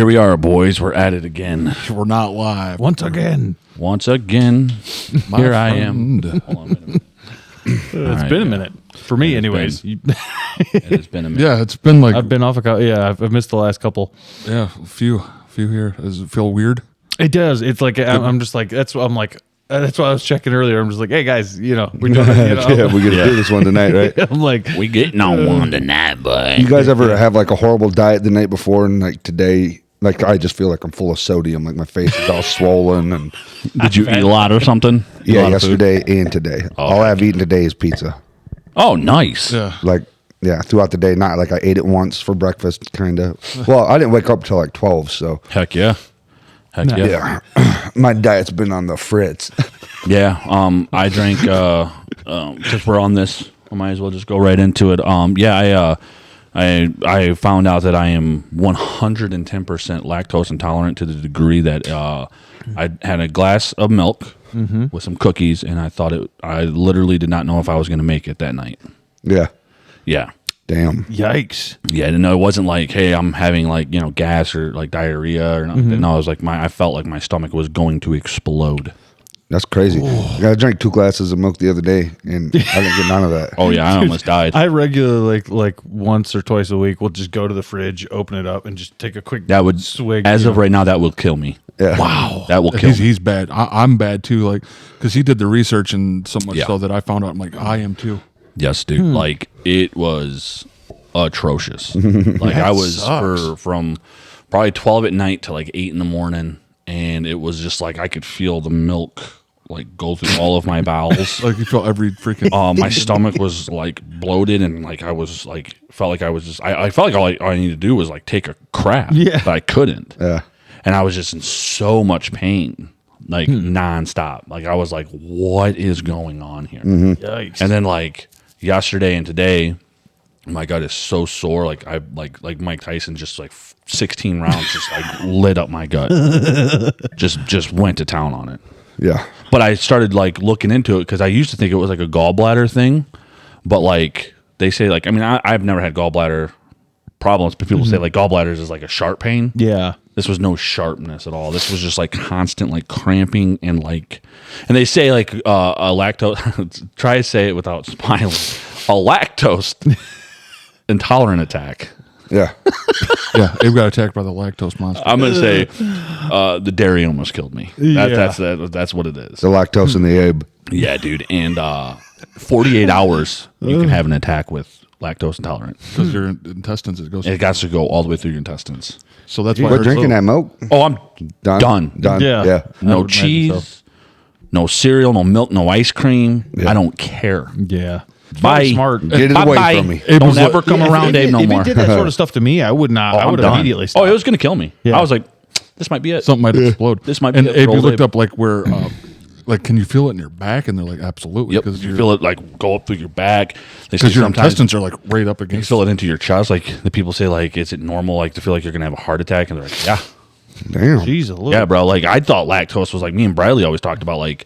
we are, boys. We're at it again. We're not live. Once again. Here I am. Hold on a minute. It's been a minute. For me, anyways. It has been a minute. Yeah, it's been like... I've been off a couple. Yeah, I've missed the last couple. Yeah, a few here. Does it feel weird? It does. It's like, I'm just like, that's what I'm like... That's why I was checking earlier. I'm just like, hey guys, we're doing it. Yeah, we're gonna do this one tonight, right? I'm like, we getting on one tonight, bud. You guys ever have like a horrible diet the night before, and like today, like I just feel like I'm full of sodium, like my face is all swollen. And did you eat a lot or something? yeah, yesterday and today. All I've eaten today is pizza. Oh, nice. Yeah. Like, yeah, throughout the day, not like I ate it once for breakfast, kind of. Well, I didn't wake up till like 12, so. Heck yeah. Heck yeah. Yeah. My diet's been on the fritz. Yeah. I drank, since we're on this, I might as well just go right into it. I found out that I am 110% lactose intolerant to the degree that I had a glass of milk with some cookies, and I literally did not know if I was going to make it that night. Yeah. Yeah. Damn. yikes. Yeah, no, it wasn't like, hey, I'm having like, gas or like diarrhea or nothing. No, it was like I felt like my stomach was going to explode. That's crazy. I drank 2 glasses of milk the other day, and I didn't get none of that. Oh yeah, I almost died. I regularly, like once or twice a week, will just go to the fridge, open it up, and just take a quick swig. As of right now, that will kill me. Yeah. Wow, that will kill me. He's bad. I'm bad too, like, because he did the research, and so much Yeah. so that I found out, I'm like, I am too. Yes, dude. Like, it was atrocious. Like, I was from probably 12 at night to like 8 in the morning, and it was just like I could feel the milk like go through all of my bowels. Like, you felt every freaking... My stomach was like bloated, and like I was like felt like I was just I felt like all I needed to do was like take a crap. Yeah. But I couldn't. Yeah. And I was just in so much pain, like nonstop. Like, I was like, what is going on here? Yikes. And then like yesterday and today, my gut is so sore. Like, I like Mike Tyson, just like 16 rounds just like lit up my gut. just went to town on it. Yeah. But I started like looking into it because I used to think it was like a gallbladder thing. But like they say, like, I mean, I've never had gallbladder problems, but people say like gallbladders is like a sharp pain. Yeah. This was no sharpness at all. This was just like constant like cramping and they say like a lactose. Try to say it without smiling. A lactose intolerant attack. Yeah. Yeah, Abe got attacked by the lactose monster. I'm gonna say the dairy almost killed me. That's what it is. The lactose in the Abe. Yeah, dude. And 48 hours you can have an attack with lactose intolerant. Because your intestines, it goes... It got to go all the way through your intestines. So that's why... We're drinking that milk. Oh, I'm done. Done. Yeah. Yeah. No would imagine cheese, no cereal, no milk, no ice cream. Yeah. I don't care. Yeah. Bye. Smart. Get it away Bye-bye. from me. Don't ever come around, Dave, no if more. If he did that sort of stuff to me, I would not. I I'm would done. immediately stop. Oh, it was going to kill me. Yeah. I was like, this might be it. Something might explode. This might be and it Abe, for you old looked Abe. up like where... like, can you feel it in your back? And they're like, absolutely. Yep. Because You feel it like go up through your back. They say Because your sometimes intestines are like right up you against... feel it into your chest. Like the people say, like, is it normal like to feel like you're going to have a heart attack? And they're like, yeah. Damn. Jeez, a little. Yeah, bro. Like, I thought lactose was like, me and Bradley always talked about like,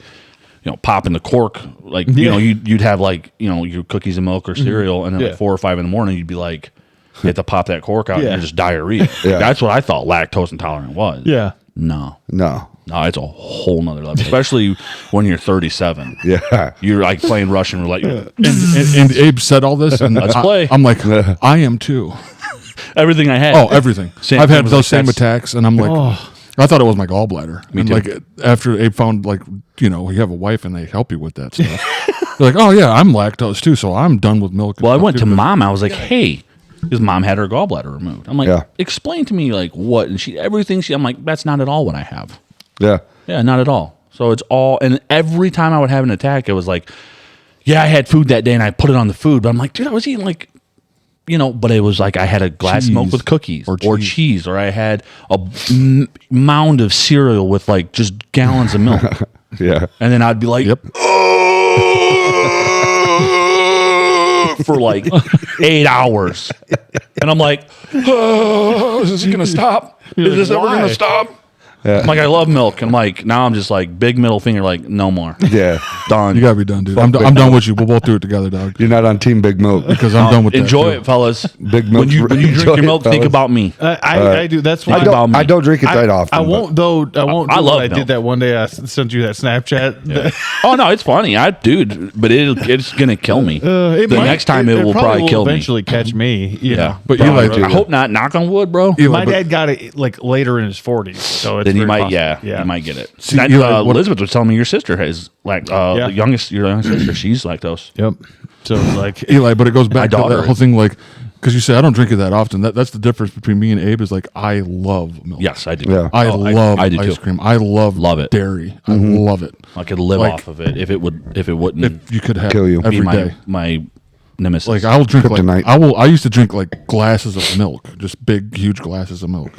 popping the cork. Like, you'd have like, your cookies and milk or cereal, and then like 4 or 5 in the morning, you'd be like, you have to pop that cork out, and you're just diarrhea. Yeah. That's what I thought lactose intolerant was. Yeah. No, it's a whole nother level, especially when you're 37. Yeah. You're like playing Russian roulette. And Abe said all this, and Let's play. I'm like, I am too. Everything I had. Oh, everything. Same I've thing had was those like same that's- attacks, and I'm like, I thought it was my gallbladder. Me too. Like, after Abe found, like, you have a wife and they help you with that stuff. They're like, oh yeah, I'm lactose too, so I'm done with milk. Well, I went to mom. I was like, hey, because mom had her gallbladder removed. I'm like, explain to me like what, and I'm like, that's not at all what I have. Yeah. Yeah, not at all. So it's all, and every time I would have an attack, it was like, yeah, I had food that day and I put it on the food, but I'm like, dude, I was eating like, but it was like I had a glass of milk with cookies or cheese, or I had a mound of cereal with like just gallons of milk. Yeah. And then I'd be like, for like 8 hours. And I'm like, is this going to stop? Is this ever going to stop? I'm like, I love milk. I'm like, now I'm just like big middle finger, like no more. Yeah. Done. You gotta be done, dude. I'm done with you. We'll both do it together, dog. You're not on Team Big Milk. Because I'm done with that. Enjoy too. it, fellas. Big milk. When you drink enjoy your milk, it, think fellas. about me. I do. That's why I don't drink it that often. I won't though. I won't. I do love what I milk. did that one day. I sent you that Snapchat. Oh no, it's funny, but it's gonna kill me. The next time it will probably kill me. Eventually catch me. Yeah, But down Eli, the road. I hope not. Knock on wood, bro. Eli, My but- dad got it like later in his 40s, so it's Then you very might, possible. you might get it. See, That, Eli, what- Elizabeth was telling me your sister has your youngest sister. She's lactose. Yep. So like, Eli, but it goes back to daughter that whole thing, like, because you say I don't drink it that often. That's the difference between me and Abe. Is like I love milk. Yes, I do. Yeah. I love I do ice too. cream. I love it. dairy. I love it. I could live Like- off of it if it wouldn't If you could have Kill you. be every day. my nemesis. Like I'll drink like Kryptonite. I used to drink like glasses of milk, just big, huge glasses of milk,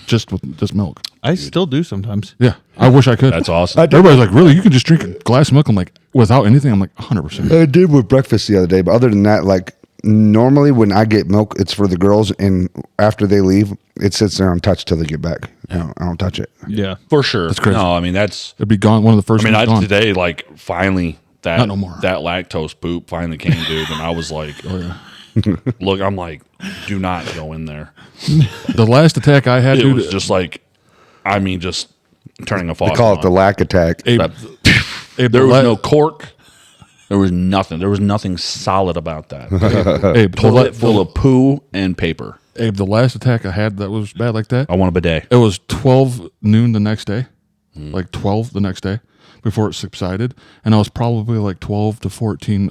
just with just milk. I still do sometimes. Yeah, I wish I could. That's awesome. Everybody's like, really? You can just drink a glass of milk? I'm like, without anything? I'm like, 100%. I did with breakfast the other day, but other than that, like normally when I get milk, it's for the girls, and after they leave, it sits there untouched till they get back. I don't touch it. Yeah. For sure. That's crazy. No, I mean that's. It'd be gone. One of the first. I mean, things gone. today like finally that Not no more. that lactose poop finally came, dude, and I was like, look, I'm like, do not go in there. The last attack I had, It dude, was just like, I mean, just turning a They faucet. call it the on. lack attack. Abe, That- Abe, There the was la- no cork. There was nothing. There was nothing solid about that. Abe, Toilet full of poo and paper. Abe, the last attack I had that was bad like that. I want a bidet. It was 12 noon the next day, like 12 the next day before it subsided, and I was probably like 12 to 14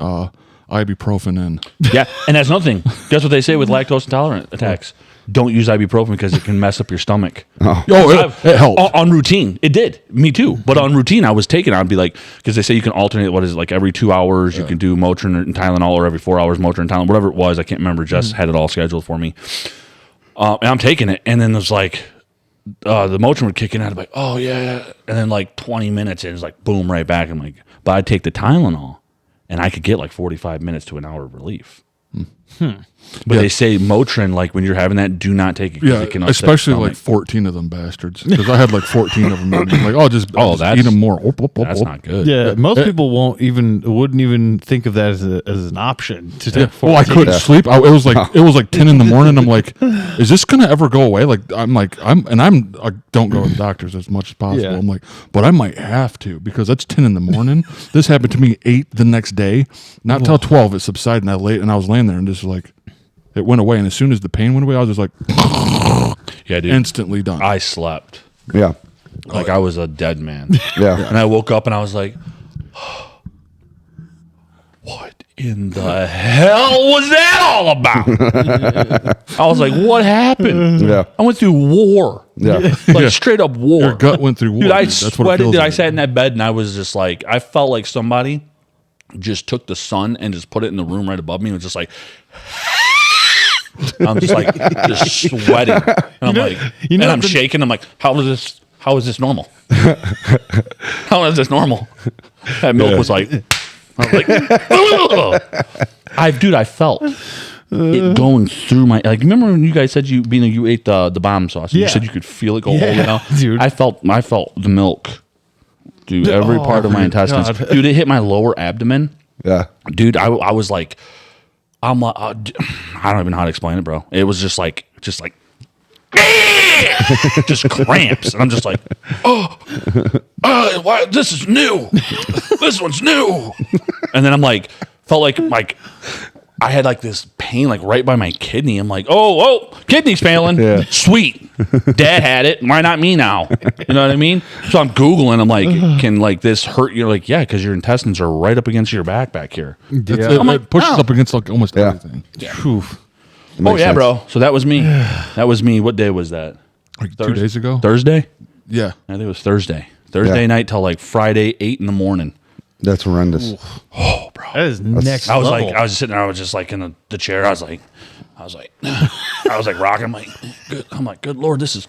ibuprofen in. Yeah, and that's another thing. Guess what they say with lactose intolerant attacks? Don't use ibuprofen because it can mess up your stomach. Oh, it helped. On routine. It did. Me too. But on routine, I was taking it. I'd be like, because they say you can alternate, what is it, like every 2 hours, you can do Motrin and Tylenol, or every 4 hours Motrin and Tylenol, whatever it was. I can't remember. Jess had it all scheduled for me. And I'm taking it. And then there's like, the Motrin would kick in. I'd be like, oh, yeah. And then like 20 minutes, and it's like, boom, right back. I'm like, but I'd take the Tylenol, and I could get like 45 minutes to an hour of relief. But they say Motrin, like when you're having that, do not take it. 'cause Yeah, it can upset especially your like stomach. 14 of them bastards. Because I had like 14 of them. I'm like, I'll just that's- eat them more. That's not good. Yeah. Most people wouldn't even think of that as an option to take. Well, I couldn't sleep. It was like 10 in the morning. I'm like, is this gonna ever go away? Like, I don't go to the doctors as much as possible. Yeah. I'm like, but I might have to because that's 10 in the morning. This happened to me 8 the next day. Not till 12 it subsided, and I was laying there and just like, it went away. And as soon as the pain went away, I was just like, Yeah, dude. instantly done. I slept Yeah. like I was a dead man. Yeah. And I woke up and I was like, what in the hell was that all about? I was like, what happened? Yeah. I went through war. Yeah. Like straight up war. Your gut went through war. Dude, I That's what it sweated. feels Dude, I like. sat in that bed and I was just like, I felt like somebody just took the sun and just put it in the room right above me and was just like, I'm just like, just sweating. And I'm like, and I'm shaking. I'm like, how is this normal? How is this normal? That milk was like, I was like, I felt it going through my, like, remember when you guys said you ate the bomb sauce? You Yeah. said you could feel it go all the way down? Dude. I felt the milk do every part of my intestines. God. Dude, it hit my lower abdomen. Yeah. Dude, I was like, I'm like, I don't even know how to explain it, bro. It was just like, just cramps, and I'm just like, why, this is new. This one's new. And then I'm like, felt like I had like this pain like right by my kidney. I'm like, oh, kidney's failing. Yeah. Sweet. Dad had it. Why not me now? You know what I mean? So I'm Googling. I'm like, can like this hurt? You're like, yeah, because your intestines are right up against your back here. It pushes up against like almost everything. Oh yeah, sense. bro. So that was me. That was me. What day was that? Like 2 days ago. Thursday? Yeah. I think it was Thursday. Thursday Yeah. night till like Friday 8 in the morning. That's horrendous. Oh, bro. That is next I was level. like, I was just sitting there. I was just like in the chair. I was like rocking. I'm like, good. I'm like, good Lord, this has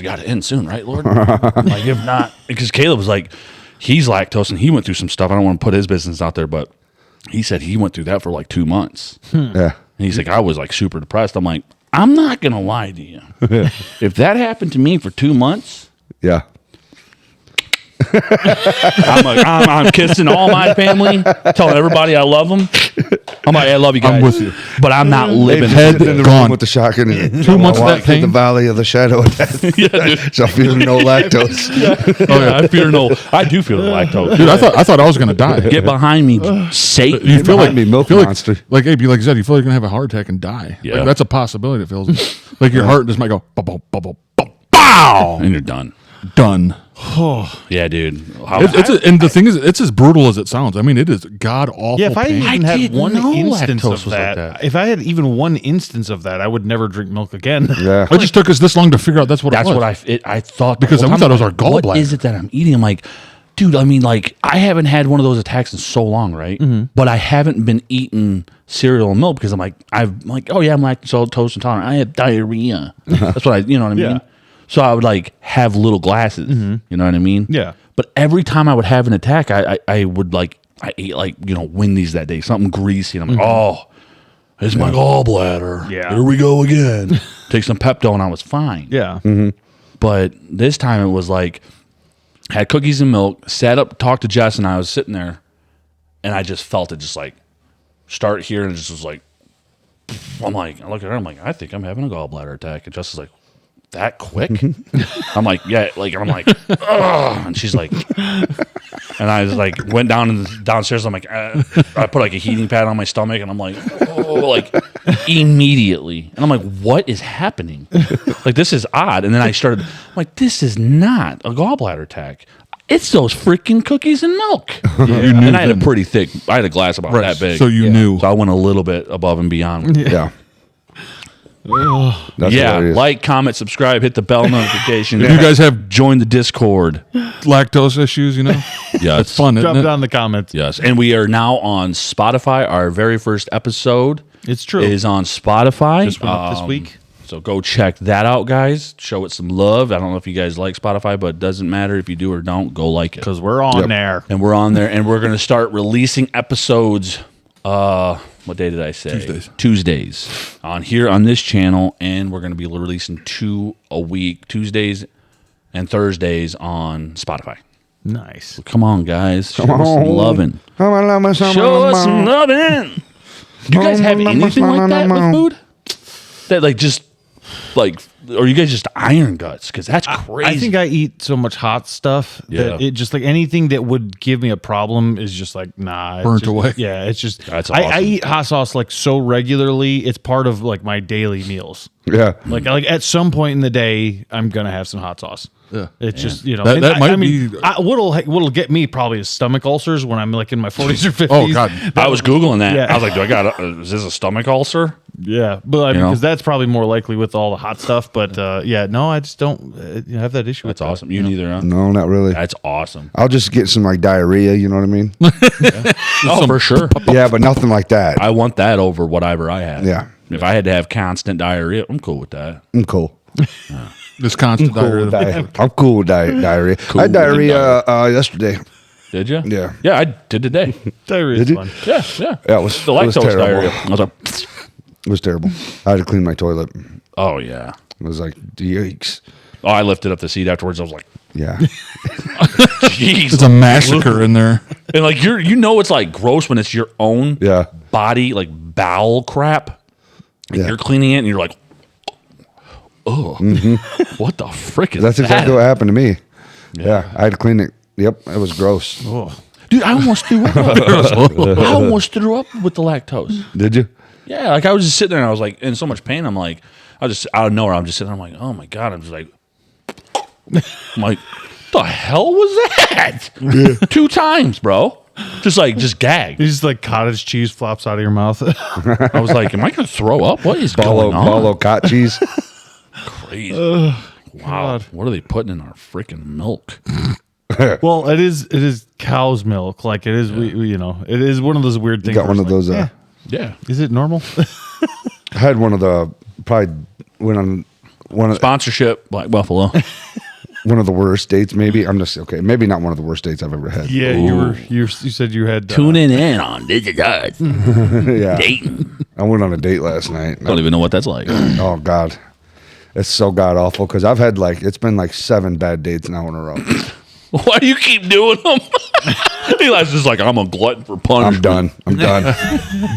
got to end soon, right, Lord? Like, if not, because Caleb was like, he's lactose and he went through some stuff. I don't want to put his business out there, but he said he went through that for like 2 months. Yeah. And he's like, I was like super depressed. I'm like, I'm not going to lie to you. If that happened to me for 2 months, Yeah. I'm kissing all my family, telling everybody I love them. I'm like, I love you guys. I'm with you. But I'm not living. Head Sitting in the gone. room with the shotgun. 2 months of Walk that through pain? the valley of the shadow of death. Shall feel no lactose. I fear no. I do feel the lactose. Dude, I thought I was gonna die. Get behind me, Satan. You feel like behind me, milk feel like, monster. Like, hey, be like Zed, you feel like you're gonna have a heart attack and die. Yeah. Like, that's a possibility. It feels like your heart just might go bubble, bubble, bubble, bow. And you're done. Done. Yeah, dude. And the thing is, it's as brutal as it sounds. I mean, it is god awful. Yeah, if I pain. even had didn't one know instance lactose of was like that, that. if I had even one instance of that, I would never drink milk again. Yeah. It just took us this long to figure out that's what That's it was. what I thought. Because the whole we time. thought it was our What gallbladder. is it that I'm eating? I'm like, dude, I mean, like, I haven't had one of those attacks in so long, right? But I haven't been eating cereal and milk because I'm like, oh yeah, I'm lactose intolerant. I have diarrhea. That's what you know what I mean? Yeah. So I would like have little glasses. You know what I mean? Yeah. But every time I would have an attack, I would like, I ate like, Wendy's that day, something greasy. And I'm like, oh, it's my gallbladder. Yeah. Here we go again. Take some Pepto and I was fine. Yeah. But this time it was like, had cookies and milk, sat up, talked to Jess, and I was sitting there, and I just felt it just like start here, and it just was like, I'm like, I look at her, I'm like, I think I'm having a gallbladder attack. And Jess is like, that quick? I'm like, yeah, like, I'm like, ugh. And she's like, and I was like, went downstairs. I'm like, I put like a heating pad on my stomach, and I'm like, oh, like immediately. And I'm like, what is happening? Like, this is odd. And then I started, I'm like, this is not a gallbladder attack. It's those freaking cookies and milk. You knew And I had a then. pretty thick, I had a glass about that big. So you knew. So I went a little bit above and beyond. Yeah. That's Yeah, what it is. like, comment, subscribe, hit the bell notification. If you guys have Join the Discord. lactose issues, Yes. it's fun, Drop isn't it? down in the comments. Yes. And we are now on Spotify. Our very first episode It's true. is on Spotify. Just went up this week. So go check that out, guys. Show it some love. I don't know if you guys like Spotify, but it doesn't matter if you do or don't. Go like it. Because we're on there. And we're on there, and we're going to start releasing episodes. What day did I say? Tuesdays on here on this channel, and we're going to be releasing 2 a week, Tuesdays and Thursdays on Spotify. Nice. Come on, guys. Show us some loving. Show us some loving. Do you guys have anything like that with food? That like just like, or you guys just iron guts? Because that's crazy. I think I eat so much hot stuff that it just like anything that would give me a problem is just like, nah. it's Burnt just- away. Yeah, it's just, That's I awesome. eat hot sauce like so regularly. It's part of like my daily meals. Yeah. Like at some point in the day, I'm going to have some hot sauce. Yeah. It's just, you know, That- and that might I mean, be- what'll get me probably is stomach ulcers when I'm like in my 40s or 50s. Oh, God. I was Googling that. Yeah. I was like, do I got is this a stomach ulcer? Yeah, but I mean, You know? because that's probably more likely with all the hot stuff. But yeah, no, I just don't have that issue. That's with awesome. You neither, huh? No, not really. That's awesome. I'll just get some like diarrhea, you know what I mean? Oh, for sure. Yeah, but nothing like that. I want that over whatever I have. Yeah. If I had to have constant diarrhea, I'm cool with that. I'm cool. This constant diarrhea. I'm cool with diarrhea. I had with diarrhea yesterday. Did you? Yeah. Yeah, I did today. Diarrhea Did is you? fun. Yeah, yeah. Yeah, it was, The it was lactose terrible. diarrhea. I was like, It was terrible. I had to clean my toilet. It oh yeah. was like, yikes. Oh, I lifted up the seat afterwards. I was like, Yeah. jeez. It's a massacre in there. And like it's like gross when it's your own Yeah. body, like bowel crap. And Yeah. you're cleaning it and you're like, oh, what the frick is That's that? exactly what happened to me. Yeah. I had to clean it. Yep. It was gross. Dude, I almost threw up. I almost threw up with the lactose. Did you? Yeah, like I was just sitting there and I was like in so much pain. I'm like, I was just out of nowhere. I'm just sitting there. I'm like, oh my God. I'm just like, I'm like, the hell was that? 2 times, bro. Just gagged. It's just like cottage cheese flops out of your mouth. I was like, am I going to throw up? What is going on? Bolo cot cheese. Crazy. Wow. What are they putting in our freaking milk? Well, it is cow's milk. Like it is, we it is one of those weird things. Got where one it's of those. like, Yeah. is it normal? I had one of the, probably went on one of, Sponsorship, Black Buffalo. one of the worst dates, maybe. I'm just, okay, maybe not one of the worst dates I've ever had. Yeah, you said you had Tuning in on This Is Us. Yeah. Dating. I went on a date last night. I don't even know what that's like. Oh God, It's so god awful because I've had it's been like 7 bad dates now in a row. Why do you keep doing them? Eli's just like, I'm a glutton for punishment. I'm done.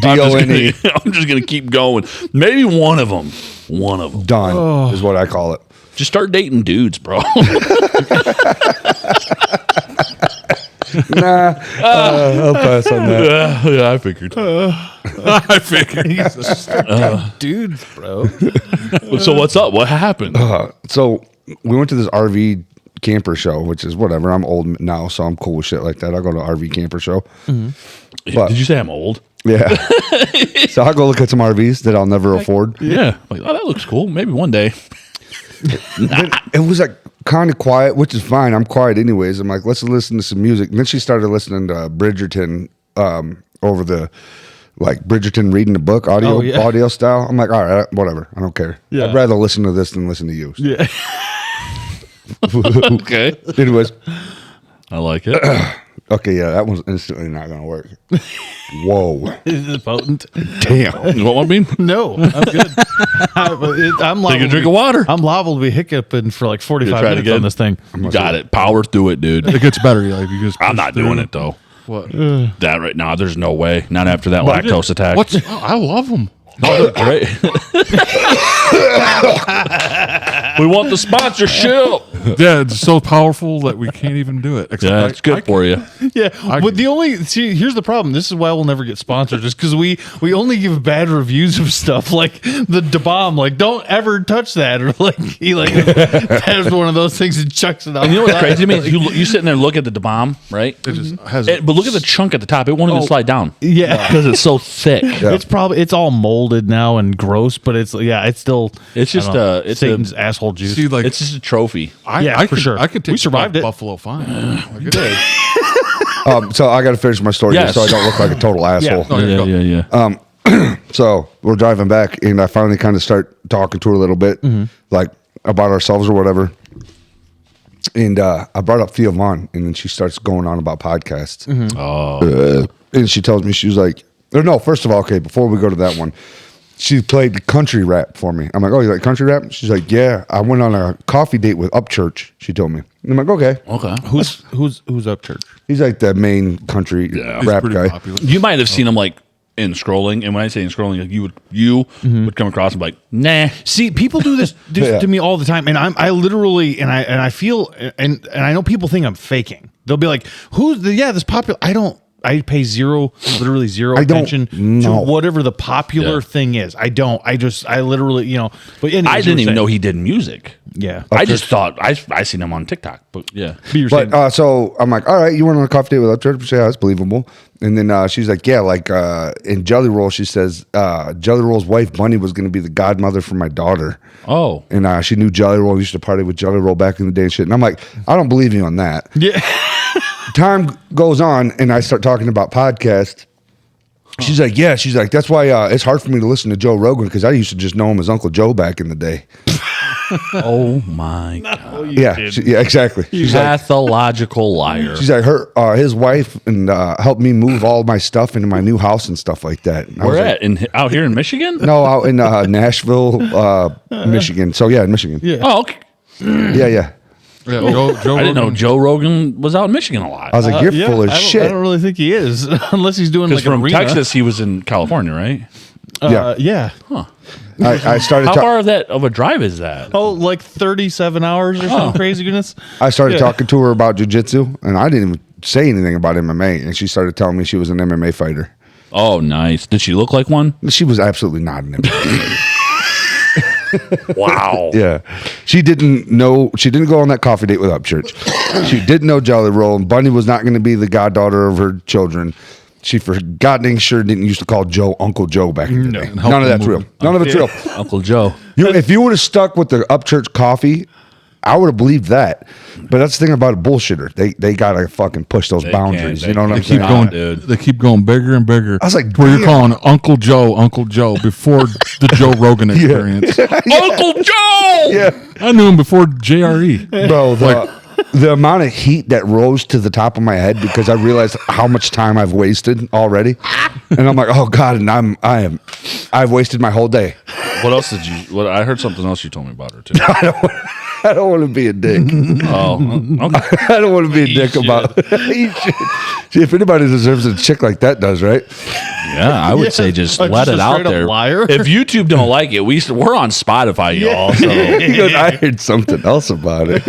I'm just gonna keep going. Maybe one of them. Done is what I call it. Just start dating dudes, bro. Nah, I'll pass on that. Yeah, I figured. I figured. Dudes, bro. So what's up? What happened? So we went to this RV camper show, which is whatever. I'm old now, so I'm cool with shit like that. I'll go to an RV camper show. But- Did you say I'm old? Yeah. So I'll go look at some RVs that I'll never afford. Yeah. Like, oh, that looks cool. Maybe one day. It was like kind of quiet, which is fine. I'm quiet anyways. I'm like, let's listen to some music. And then she started listening to Bridgerton over the Bridgerton reading the book audio style. I'm like, all right, whatever. I don't care. Yeah. I'd rather listen to this than listen to you. Yeah. Okay. Anyways, I like it. okay, yeah, that one's instantly not going to work. Whoa. Is it potent? Damn. You want one, Bean? No, I'm good. I'm liable Take a drink to of water. I'm liable to be hiccuping for like 45 Try it minutes again. on this thing. You got it. Power through it, dude. It gets better. Like, you just I'm push not through. doing it though. What? That right now, there's no way. Not after that lactose attack. What's? Oh, I love them. Oh, they're great. We want the sponsorship. Yeah, it's so powerful that we can't even do it. Except Yeah, it's good for you. Yeah, but here's the problem. This is why we'll never get sponsored, just because we only give bad reviews of stuff like the Da Bomb. Like, don't ever touch that, or like he has one of those things and chucks it out. You know what's crazy to me? Is you sit in there and look at the bomb, right? It just has. But look at the chunk at the top. It won't even slide down. Yeah. Because it's so thick. Yeah. It's all molded now and gross, but it's still It's just I don't know, it's Satan's asshole juice. See, like it's just a trophy. yeah, for sure. I could take We survived it. Buffalo fine. Like, it- So I got to finish my story here Yes. so I don't look like a total asshole. Oh, yeah, go. yeah. So we're driving back, and I finally kind of start talking to her a little bit, like about ourselves or whatever. And I brought up Theo Vaughn, and then she starts going on about podcasts. And she tells me, she was like, or no, first of all, okay, before we go to that one, she played country rap for me. I'm like, oh, you like country rap? She's like, yeah, I went on a coffee date with Upchurch, she told me. And I'm like, okay. Okay. Who's up church? He's like the main country He's rap pretty guy. popular. You might have seen him like in scrolling, and when I say in scrolling, like you would come across and be like, nah. See, people do this Yeah. to me all the time, and I literally and I feel and I know people think I'm faking. They'll be like, this popular? I pay literally zero I don't attention know. to whatever the popular Yeah. thing is. I literally, but anyways, I you didn't were even saying. know he did music. Yeah. I just thought I seen him on TikTok, but yeah. But so I'm like, all right, you went on a coffee date with Upchurch? Yeah, that's believable. And then she's like, yeah, like in Jelly Roll, she says Jelly Roll's wife, Bunny, was going to be the godmother for my daughter. Oh, And she knew Jelly Roll, used to party with Jelly Roll back in the day and shit. And I'm like, I don't believe you on that. Yeah. Time goes on, and I start talking about podcasts. She's like, yeah. She's like, that's why it's hard for me to listen to Joe Rogan, because I used to just know him as Uncle Joe back in the day. oh my god! Yeah, exactly. She's like, Pathological liar. she's like, his wife and helped me move all my stuff into my new house and stuff like that. And I Where was at? Out here in Michigan? No, out in Nashville, Michigan. So yeah, in Michigan. Yeah. Oh, okay. Yeah. Yeah, Joe I didn't know Rogan- Joe Rogan was out in Michigan a lot. I was like, you're full of I shit. don't really think he is, unless he's doing Because like from arena. Texas, he was in California, right? Yeah. I started. How far of a drive is that? Oh, like 37 hours or some craziness. I started talking to her about jujitsu, and I didn't even say anything about MMA. And she started telling me she was an MMA fighter. Oh, nice. Did she look like one? She was absolutely not an MMA fighter. Wow. Yeah, she didn't know. She didn't go on that coffee date with Upchurch. She didn't know Jolly Roll, and Bunny was not going to be the goddaughter of her children. She for goddamn sure didn't used to call Joe Uncle Joe back in the day. help None of him that's real. move. None of it's real. Uncle Joe. If you would have stuck with the Upchurch coffee, I would have believed that. But that's the thing about a bullshitter. They gotta fucking push those boundaries. can't. You know what I'm They saying? keep Nah, going. dude. They keep going bigger and bigger. I was like, where you're damn. calling Uncle Joe before the Joe Rogan experience. Uncle Joe! Yeah, I knew him before JRE. bro. The amount of heat that rose to the top of my head because I realized how much time I've wasted already, and I'm like, oh god, and I've wasted my whole day. What else did you? What I heard something else you told me about her too. I don't want to be a dick. Oh, okay. I don't want to be a dick about. You should. See, if anybody deserves a chick like that does, right? Yeah, I would say just let a it out straight-up there. liar. If YouTube don't like it, we're on Spotify, y'all. So He goes, I heard something else about it.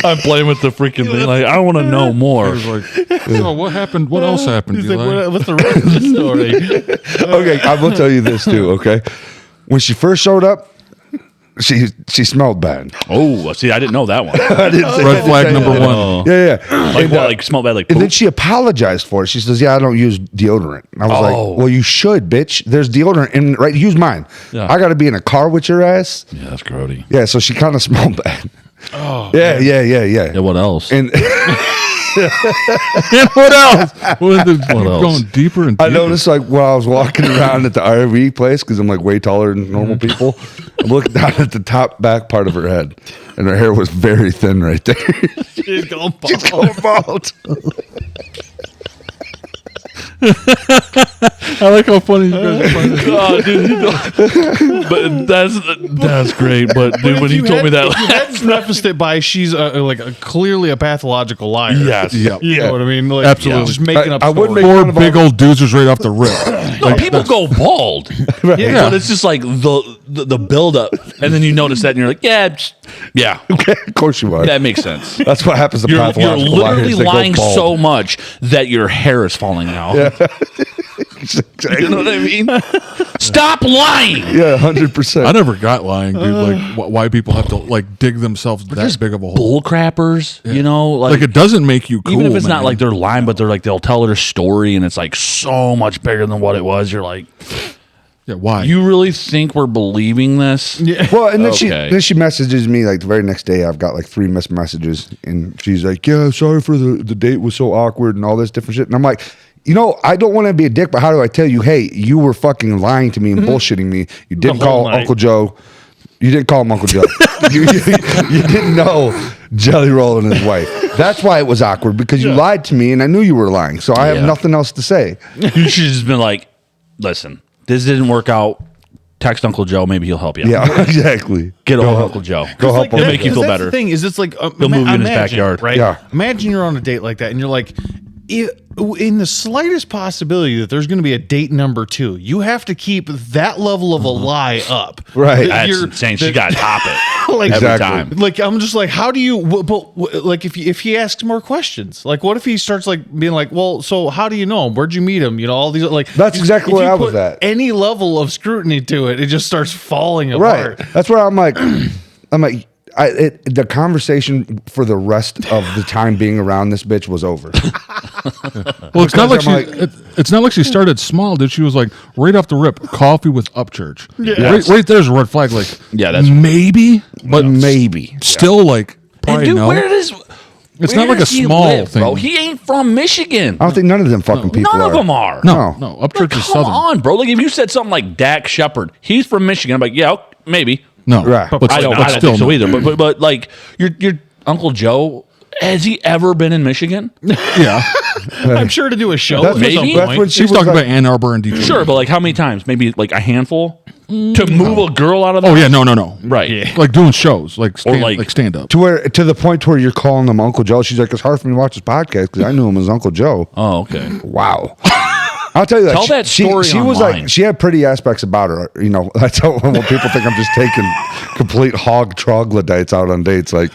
I'm playing with the freaking thing. Like I want to know more. Like, so what happened? What else happened? He's Eli? like, what's the rest of the story? Okay, I will tell you this too. Okay, when she first showed up, she smelled bad. Oh, see, I didn't know that one. I didn't say Red flag number one. Oh. Yeah. Like And, what? Like smell bad? Like and then poop? she apologized for it. She says, "Yeah, I don't use deodorant." And I was Oh. like, "Well, you should, bitch. There's deodorant in right. Use mine. Yeah. I got to be in a car with your ass." Yeah, that's grody. Yeah, so she kind of smelled bad. Oh, Yeah. Yeah, what else? And What else? What else? Going deeper and deeper. I noticed like while I was walking around at the RV place because I'm like way taller than normal people. I'm looking down at the top back part of her head, and her hair was very thin right there. she's going bald. She's going bald. I like how funny you guys find it. Oh, dude, but that's great. But dude, when he told me that, you had prefaced it by she's clearly a pathological liar. yes, Yeah. You know what I mean? Like, Absolutely. just making up I wouldn't stories. make Four fun of big all- old dudes right off the rip. no, people go bald. Yeah. But it's just like the build up, and then you notice that, and you're like, yeah, Of course you are. that makes sense. That's what happens to You're pathological literally liars. They go lying bald. so much that your hair is falling out. You know what I mean? Stop lying. Yeah, 100%. I never got lying, dude. Like why people have to like dig themselves that big of a hole. Bull crappers, you know, Like it doesn't make you cool. even if it's not man. like they're lying, but they're like they'll tell their story, and it's like so much bigger than what it was. You're like, yeah, why? you really think we're believing this? Yeah. Well, and then Okay. she messages me like the very next day. I've got like 3 missed messages, and she's like, "Yeah, sorry for the date was so awkward and all this different shit." And I'm like, you know, I don't want to be a dick, but how do I tell you? Hey, you were fucking lying to me and bullshitting me. You didn't The whole call night. Uncle Joe. You didn't call him Uncle Joe. you didn't know Jelly Roll and his wife. That's why it was awkward because you lied to me and I knew you were lying. So I have Yeah. nothing else to say. You should have just been like, listen, this didn't work out. Text Uncle Joe, maybe he'll help you. Yeah, exactly. Get over Uncle Joe. Go help He'll him. make you feel That's better. The thing is, it's like He'll move you in his imagine, backyard. right? Yeah. Imagine you're on a date like that, and you're like, in the slightest possibility that there's going to be a date number 2, you have to keep that level of a lie up. Right. That That's you're- insane. She that- got to top it like every Exactly. time. Like I'm just like, how do you? But like, if he asks more questions, like, what if he starts like being like, well, so how do you know him? Where'd you meet him? You know, all these like. That's exactly if where you I was put at. Any level of scrutiny to it, it just starts falling Right. apart. That's where I'm like, the conversation for the rest of the time being around this bitch was over. Well, it's not like Because she. I'm It's not like she started small, did she? Was like right off the rip, coffee with Upchurch. Yeah. Right there's a red flag. Like, Yeah, that's- maybe, but Maybe. still like And probably dude, no. where does It's where not like a does he small live, thing. bro? He ain't from Michigan. I don't think none of them fucking people None are. of them are. no, No. Upchurch Like, is come southern. on, bro. Like if you said something like Dak Shepard, he's from Michigan. I'm like, yeah, maybe. No, Right. but I don't still think so no. either. But like your Uncle Joe, has he ever been in Michigan? Yeah, I'm sure to do a show. That's at Maybe. some That's point. when she she's was talking like, about Ann Arbor and Detroit. Sure, but like how many times? Maybe like a handful to move a girl out of the Oh yeah, no. right. Yeah. Like doing shows, like like- stand up. to the point where you're calling him Uncle Joe. She's like, it's hard for me to watch this podcast because I knew him as Uncle Joe. Oh, okay. Wow. I'll tell you that. Tell that story She was online. like, she had pretty aspects about her. You know, I tell when people think I'm just taking complete hog troglodytes out on dates. Like,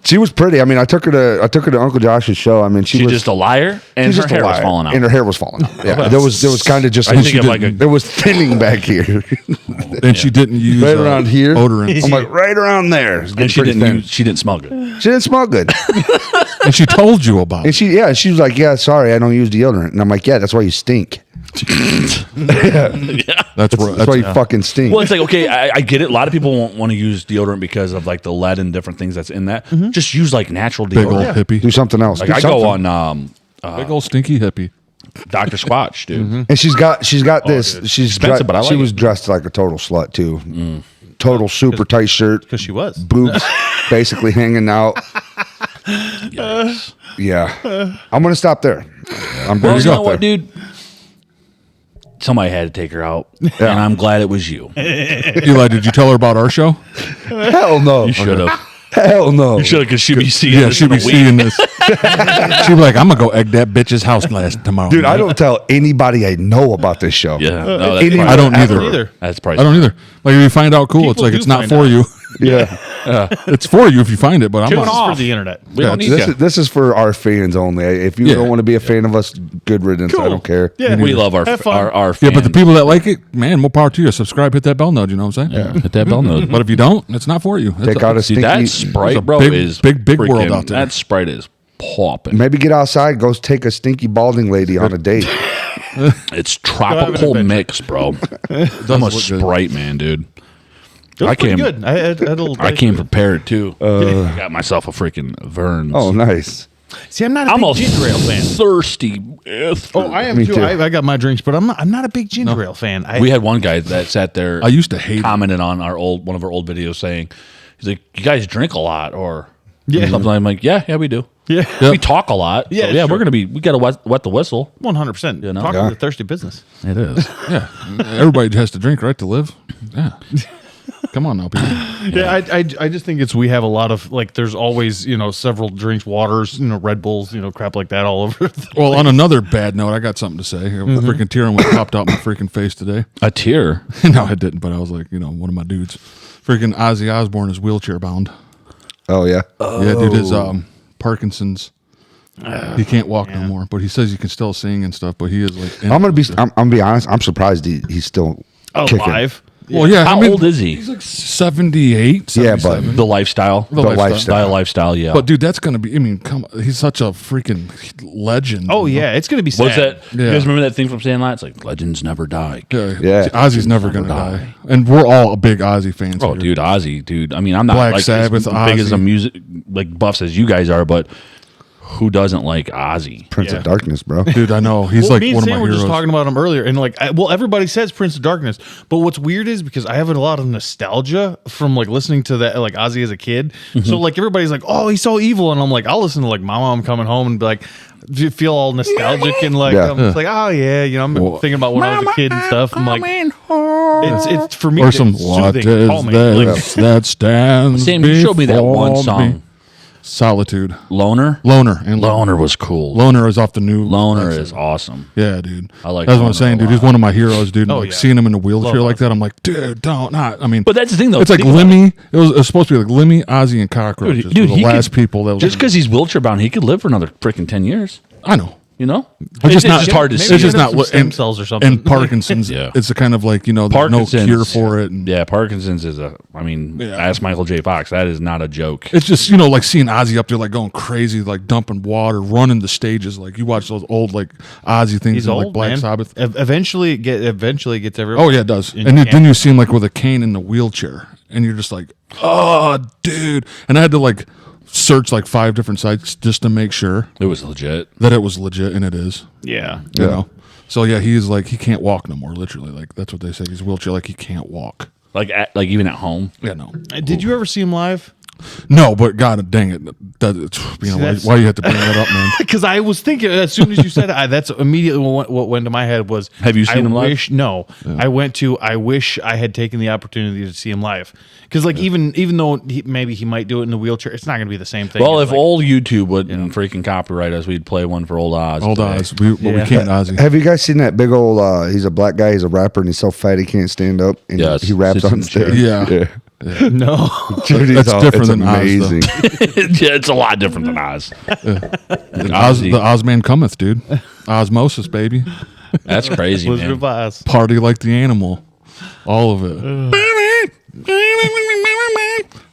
she was pretty. I mean, I took her to Uncle Josh's show. I mean, she She's was just a liar, and she's her just a hair was liar, falling out. and her hair was falling out. Yeah, there was kind of just I think of like a- there was thinning back here, And she didn't use right around here. odorant. I'm like right around there. It's and getting she pretty didn't. thin. She didn't smell good. She didn't smell good. And she told you about And it. she was like, yeah, sorry, I don't use deodorant. And I'm like, yeah, that's why you stink. That's right. That's why you fucking stink. Well, it's like okay, I get it. A lot of people won't want to use deodorant because of like the lead and different things that's in that. Just use like natural Big old deodorant. hippie. Do something else. Like Do I go something. on Big old stinky hippie. Dr. Squatch, dude. And she's got this. dude. She's Expensive, but I she like was it. dressed like a total slut too. Total super tight shirt, because she was. boobs basically hanging out. Yes. Yeah, I'm gonna stop there. I'm Well, gonna you stop know what, there. dude? somebody had to take her out, and I'm glad it was you. Eli, did you tell her about our show? Hell no. You should have. Hell no. You should have, because she'd be seeing Yeah, this she'd in a be week. seeing this. She'd be like, I'm gonna go egg that bitch's house tomorrow. Dude, I don't tell anybody I know about this show. Yeah, no, that's, Any- probably, I don't I either. don't either. that's probably I don't either. Like if you find out, cool. People It's like do it's not find for out. you. Yeah. It's for you if you find it, but I'm This is not. for the internet. We don't need This you. is, this is for our fans only. If you Yeah. don't want to be a fan of us, good riddance. I don't care. Yeah, We love our Have fun. our Yeah, fans. but the people that like it, man, more power to you. Subscribe, hit that bell nudge. You know what I'm saying? hit that bell note. But if you don't, it's not for you. It's Take out a See, stinky. that There's a Sprite, bro, big- is big world freaking- out there. That Sprite is popping. Maybe get outside, go take a stinky balding lady on a date. It's tropical mix, bro. I'm a look good. Sprite man, dude. It was I pretty came- good. I had a little. I came prepared too. I got myself a freaking Vern's. Oh, nice. See, I'm not a I'm big a ginger ale fan. thirsty. Oh, I am Me too. too. I got my drinks, but I'm not a big ginger ale fan. We had one guy that sat there. I used to hate it. commented on one of our old videos saying, he's like, "You guys drink a lot," or Yeah. something. I'm like, "Yeah, we do. Yeah, We talk a lot. Yeah, So, yeah, sure. we got to wet the whistle. 100%. You know? Talking Yeah. to thirsty business. It is. Yeah, everybody has to drink, right, to live. Yeah, come on now, people. Yeah, I just think it's we have a lot of like. There's always several drinks, waters, Red Bulls, crap like that all over. Well, on another bad note, I got something to say. A freaking tear almost popped out my freaking face today. A tear. No, I didn't, but I was like, one of my dudes. Freaking Ozzy Osbourne is wheelchair bound. Oh, yeah. Yeah, dude, his Parkinson's. He can't walk no more, but he says he can still sing and stuff. But he is like, I'm gonna be honest. I'm surprised he's still kicking. Alive. well, yeah. How I mean, old is he? He's like 78, Yeah, but 77. The lifestyle. The lifestyle. Yeah. But dude, that's gonna be. I mean, come. He's such a freaking legend. Oh yeah, it's gonna be sad. what's that? Yeah. You guys remember that thing from Sandlot? It's like legends never die. Yeah. Ozzy's never gonna die, and we're all big Ozzy fans. Oh, here. dude, Ozzy, dude. I mean, I'm not Black like Sabbath, as big as Ozzy. a music like buffs as you guys are, but who doesn't like Ozzy? Prince Yeah. of Darkness, bro. Dude, I know he's Well, like me and one of Sam my were heroes. just talking about him earlier, and everybody says Prince of Darkness, but what's weird is because I have a lot of nostalgia from like listening to that like Ozzy as a kid. So like everybody's like, "Oh, he's so evil," and I'm like, I'll listen to like Mama, I'm Coming Home, and be like, do you feel all nostalgic and like Yeah. I'm just like, oh yeah, I'm thinking about when I was a kid and stuff. I'm like, it's for me. or it's some what soothing, is calming. this Like, that stands? Sam, you showed me that one before song. me? Solitude. Loner. Loner and Loner was cool. Loner is off the new. Loner is awesome. Yeah, dude. I like That's what Loner I'm saying, a dude. lot. He's one of my heroes, dude. And, Oh, like yeah. seeing him in a wheelchair Love like Ozzy. that, I'm like, dude, don't not. I mean, But that's the thing, though. it's like Think about Lemmy. It was supposed to be like Lemmy, Ozzy, and Cockroaches. Dude, were he the last could- people that was just because he's wheelchair bound, he could live for another freaking 10 years. I know. You know, It's just not just hard to maybe see. It's just get not some what stem and- cells or something. And Parkinson's, Yeah. it's a kind of like there's no Parkinson's cure for it. And Yeah, Parkinson's is ask Michael J. Fox. That is not a joke. it's just like seeing Ozzy up there like going crazy, like dumping water, running the stages. Like you watch those old like Ozzy things he's in old, like Black man. Sabbath. Eventually, it gets everyone. Oh yeah, it does. And And you then you see him like with a cane in the wheelchair, and you're just like, oh, dude. And I had to like search like 5 different sites just to make sure It was legit. that it was legit, and it is. yeah. You know. So yeah, he's like he can't walk no more. Literally, like that's what they say. He's wheelchair, like he can't walk. Like even at home. Yeah, no, Did you ever see him live? no. But God dang it, why you had to bring that up, man? Because I was thinking as soon as you said it, that's immediately what went to my head was. Have you seen him live? No, I went to. I wish I had taken the opportunity to see him live. Because even though maybe he might do it in the wheelchair, it's not going to be the same thing. Well, It's if like- old YouTube wouldn't freaking copyright us, we'd play one for old Oz. Old today. Oz, but we can't Ozzy. Have you guys seen that big old? He's a black guy. He's a rapper, and he's so fat he can't stand up. And Yes. he raps Sits in on the chair. stage. Yeah. no, Dude, he's That's different it's than Oz, though. amazing. Yeah, it's a lot different than Oz. Oz, the Ozman cometh, dude. Osmosis, baby. That's crazy, Wizard man. of Oz. Party like the animal. All of it.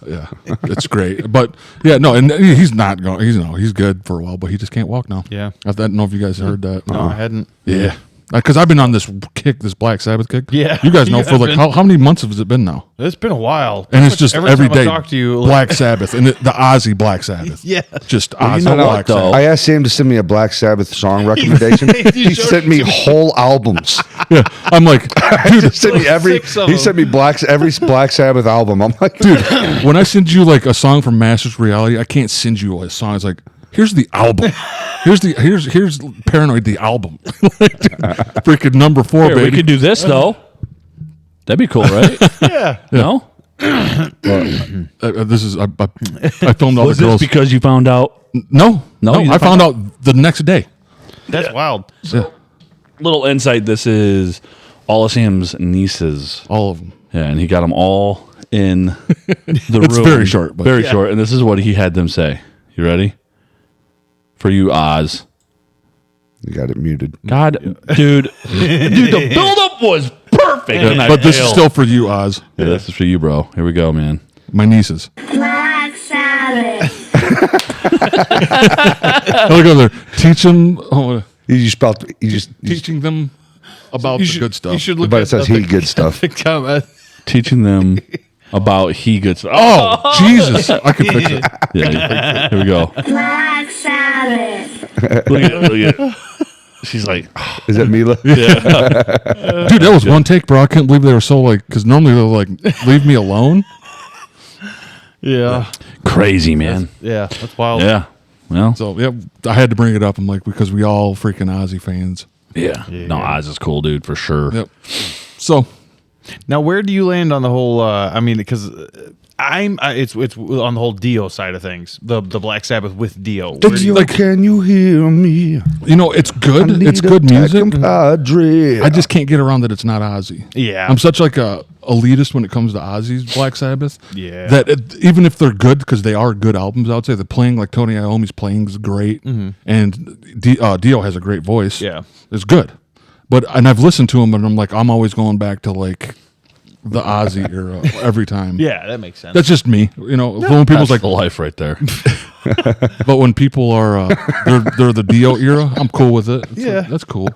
Yeah, it's great. But yeah, no, and he's not going. He's good for a while, but he just can't walk now. Yeah. I don't know if you guys heard that. No, I hadn't. Yeah, because I've been on this kick, this Black Sabbath kick. Yeah. you guys know You for have like been. how many months has it been now? It's been a while, And it's just every time day. I talk to you, like- Black Sabbath and the Ozzy Black Sabbath. Yeah. just you Ozzy know what, Black though? Sabbath. I asked him to send me a Black Sabbath song recommendation. He He showed sent it me to me. whole albums. Yeah, I'm like, He dude, sent me every. 6 of He them. sent me every Black Sabbath album. I'm like, dude, when I send you like a song from Masters of Reality, I can't send you a song. It's like, Here's the album. Here's Paranoid the album. Freaking number 4, Here, we baby. could do this though. That'd be cool, right? Yeah. No? This is I filmed all Was the this girls. because you found out? No, you I found out the next day. That's wild. Yeah, Little insight. This is all of Sam's nieces. all of them. Yeah, and he got them all in the It's room. very short, but- very short. And this is what he had them say. You ready? For you, Oz. You got it muted. God, dude, the buildup was perfect. and I But this is failed. still for you, Oz. Yeah, this is for you, bro. Here we go, man. My nieces. Black Sabbath. I'll go there. Teach them. You just Teaching them about the good stuff. You should look but at it says the- he good stuff. the comment. Teaching them about he gets. Oh, Jesus! I can fix it. Yeah, here we go. Black Sabbath. Look at it. Look at it. She's like, Is that Mila? Dude, that was one take, bro. I couldn't believe they were so like, because normally they're like, leave me alone. Yeah. crazy, man. Yeah. That's wild. Yeah. Well, So yeah, I had to bring it up. I'm like, because we all freaking Ozzy fans. yeah. No, Oz is cool, dude, for sure. Yep. So Now, where do you land on the whole? I mean, because it's on the whole Dio side of things. The Black Sabbath with Dio. Where do you- like- Can you hear me? it's good. I It's need good a music. compadre. I just can't get around that it's not Ozzy. Yeah. I'm such like a elitist when it comes to Ozzy's Black Sabbath. Yeah. That even if they're good, because they are good albums, I would say the playing, like Tony Iommi's playing is great, and Dio has a great voice. Yeah. It's good. And I've listened to him, and I'm like, I'm always going back to like the Ozzy era every time. Yeah, that makes sense. That's just me, When people's That's like, the life right there. but when people are they're the Dio era, I'm cool with it. It's Yeah. like, that's cool.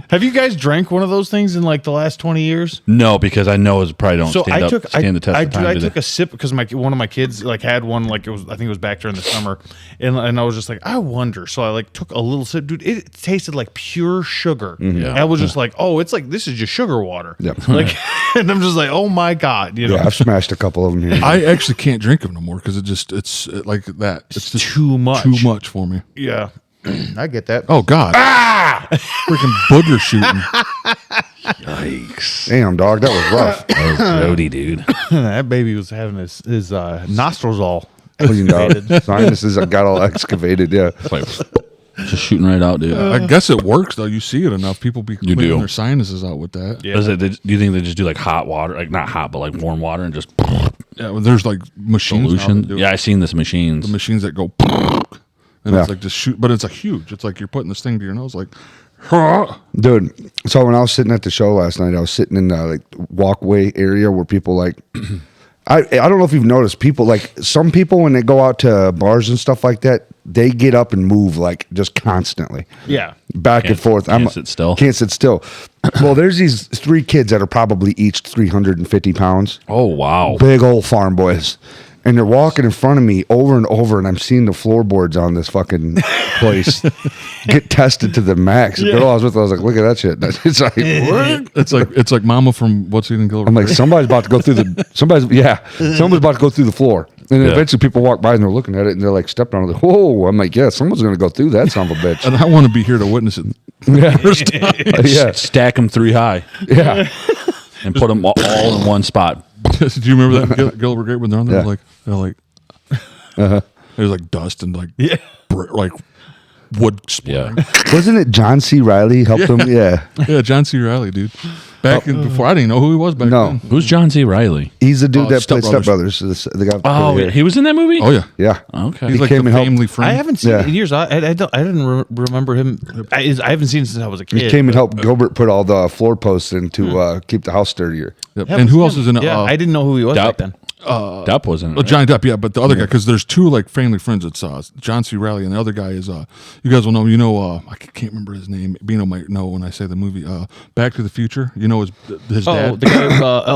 Have you guys drank one of those things in like the last 20 years? No, because I know it probably don't So stand the test of time. I do they? took a sip because one of my kids like had one, like I think it was back during the summer, and I was just like, I wonder. So I like took a little sip, dude. It tasted like pure sugar. Yeah. I was just like, oh, it's like this is just sugar water. Yep. Like, and I'm just like, oh my god, Yeah, I've smashed a couple of them here. I actually can't drink them no more because it's like that. It's just too much. too much for me. Yeah, I get that. Oh God! Freaking booger shooting. Yikes. Damn, dog, that was rough. That was grody, dude. That baby was having his nostrils all. Cleaned out. Sinuses got all excavated. Yeah. It's like, just shooting right out, dude. I guess it works though. You see it enough. People be You cleaning do. their sinuses out with that. Yeah. Do you think they just do like hot water, like not hot, but like warm water, and just Yeah, well, there's like machines. now that solution? do it. Yeah, I seen this machines. The machines that go, and Yeah. it's like just shoot. But it's a huge. It's like you're putting this thing to your nose, like, huh. Dude, so when I was sitting at the show last night, I was sitting in the like walkway area where people like I don't know if you've noticed, people like some people when they go out to bars and stuff like that, they get up and move like just constantly. Yeah. Back and forth. Can't sit still. Can't sit still. Well, there's these 3 kids that are probably each 350 pounds. Oh wow. Big old farm boys. And they're walking in front of me over and over, and I'm seeing the floorboards on this fucking place get tested to the max. The girl I was with, I was like, look at that shit. It's like, what? It's like Mama from What's Eating Gilbert. I'm like, somebody's about to go through somebody's about to go through the floor. And then Yeah. eventually people walk by and they're looking at it and they're like stepping on it. Whoa. I'm like, yeah, someone's going to go through that son of a bitch. and I want to be here to witness it. Yeah. Yeah. Stack them 3 high Yeah. and put them all in one spot. Do you remember that Gilbert Grape when they're on there? Yeah. They're like, there's like dust and like Yeah. like wood splintering. Yeah. Wasn't it John C. Riley helped him? Yeah. Yeah, John C. Riley, dude. Back in before, I didn't even know who he was back No. then. Who's John C. Riley? He's the dude that Step played Step Brothers. Brothers. The guy with the Oh, curly yeah. hair. He was in that movie. Oh yeah, Yeah. Okay. he's like came the and helped- family friend. I haven't seen Yeah. it in years. I didn't remember him. I haven't seen him since I was a kid. He came and helped Gilbert put all the floor posts in to keep the house sturdier. Yep. Yeah, And who but- else is in it? Yeah, I didn't know who he was back Depp. then. Depp was in it. Oh, Johnny Depp, yeah, but the other guy, because there's 2 like family friends. It's John C. Riley, and the other guy is you guys will know. I can't remember his name. Bino might know when I say the movie Back to the Future. You know his Oh, dad, the guy,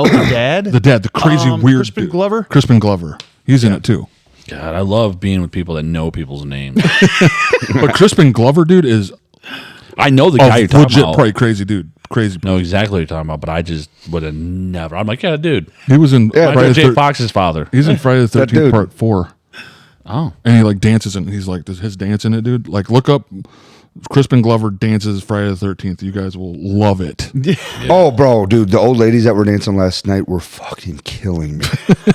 the dad. the dad, the crazy weird Crispin dude. Glover? Crispin Glover, he's in it too. God, I love being with people that know people's names. But Crispin Glover, dude, is I know the a guy you're talking legit about. probably crazy dude, crazy. Know exactly what you're talking about, but I just would have never. I'm like, yeah, dude. He was in Yeah, I know Friday the Jay 13th. Fox's father. He's in Friday the That 13th dude. Part 4. Oh. And he like dances and he's like, does his dance in it, dude? Like look up Crispin Glover dances Friday the 13th. You guys will love it. Oh, bro, dude, the old ladies that were dancing last night were fucking killing me.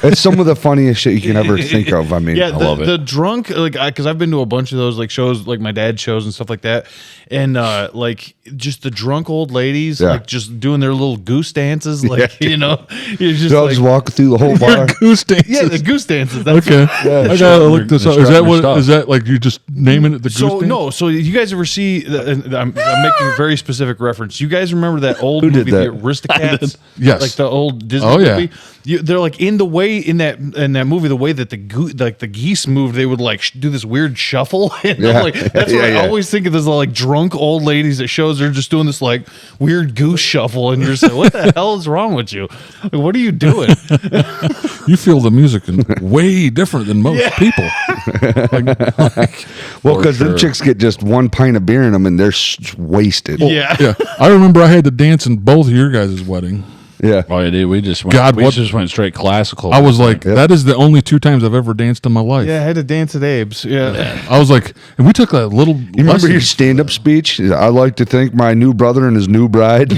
It's some of the funniest shit you can ever think of. I mean, Yeah, I love it. The drunk, like, because I've been to a bunch of those like shows, like my dad's shows and stuff like that, and like just the drunk old ladies, Yeah. like just doing their little goose dances, like you know, you're just they'll like, just walk through the whole bar. Goose dances. yeah, the goose dances. That's Okay. I gotta look this up. Is that strutting what? stuff. Is that like you just naming it the goose So dance? no, so you guys ever see? I'm making a very specific reference. You guys remember that old Who did movie, that? The Aristocats? Yes. like the old Disney Oh, yeah. movie. They're like in the way in that movie, the way that the geese moved, they would like do this weird shuffle. And Yeah. I'm like, that's what Yeah, I yeah. always think of as like drunk old ladies at shows. They're just doing this like weird goose shuffle, and you're just like, what the hell is wrong with you? Like, what are you doing? You feel the music in way different than most people. Well, For because sure. them chicks get just one pint of beer in them and they're wasted. Yeah. Yeah, I remember I had to dance in both of your guys' wedding. Yeah. Oh, yeah, dude, we just went, God, we what- just went straight classical. I was like, Yep. that is the only 2 times I've ever danced in my life. Yeah, I had to dance at Abe's. Yeah. I was like, and we took that little. You remember your stand-up speech? I like to thank my new brother and his new bride.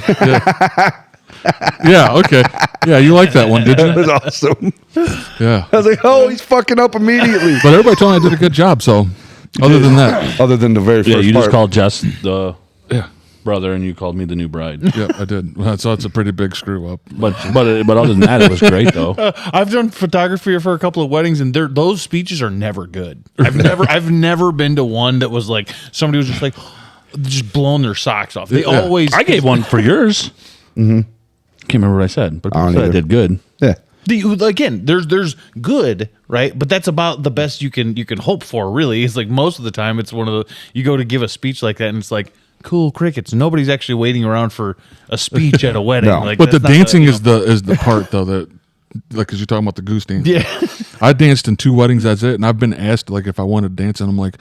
Yeah, okay. Yeah, you like that one, did That you? was awesome. Yeah. I was like, oh, he's fucking up immediately. But everybody told me I did a good job, so other than that, Other than the very yeah, first you part. just called Jess the yeah. brother, and you called me the new bride. Yeah, I did. So it's a pretty big screw up. But other than that, it was great though. I've done photography for a couple of weddings, and those speeches are never good. I've never been to one that was like somebody was just like just blowing their socks off. They Yeah. always. I gave one for yours. Can't remember what I said, but I don't I said I either. did good. Yeah. Again, there's good, right? But that's about the best you can hope for. Really, it's like most of the time, it's one of the you go to give a speech like that, and it's like cool crickets. Nobody's actually waiting around for a speech at a wedding. No. Like, But the that's not dancing you is the part though that like because you're talking about the goose dance. Yeah. I danced in 2 weddings. That's it. And I've been asked like if I want to dance, and I'm like,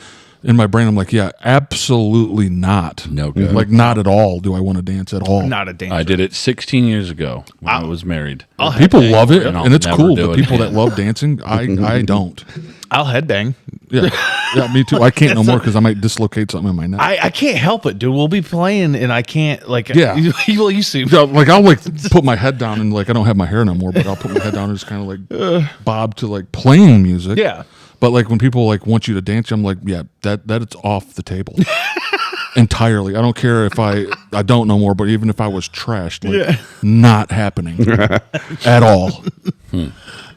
in my brain, I'm like, yeah, absolutely not. No good. Like not at all. Do I want to dance at all? not a dancer. I did it 16 years ago when I was married. People love it, and I'll and it's never cool. do But it people again. that love dancing, I don't. I'll headbang. Yeah, yeah, me too. I can't no more because I might dislocate something in my neck. I can't help it, dude. We'll be playing, and I can't like. Yeah. you see. Yeah, like I'll like put my head down and like I don't have my hair no more, but I'll put my head down and just kind of like bob to like playing music. Yeah. But like when people like want you to dance, I'm like, yeah, that it's off the table entirely. I don't care if I don't know more, but even if I was trashed, like not happening at all.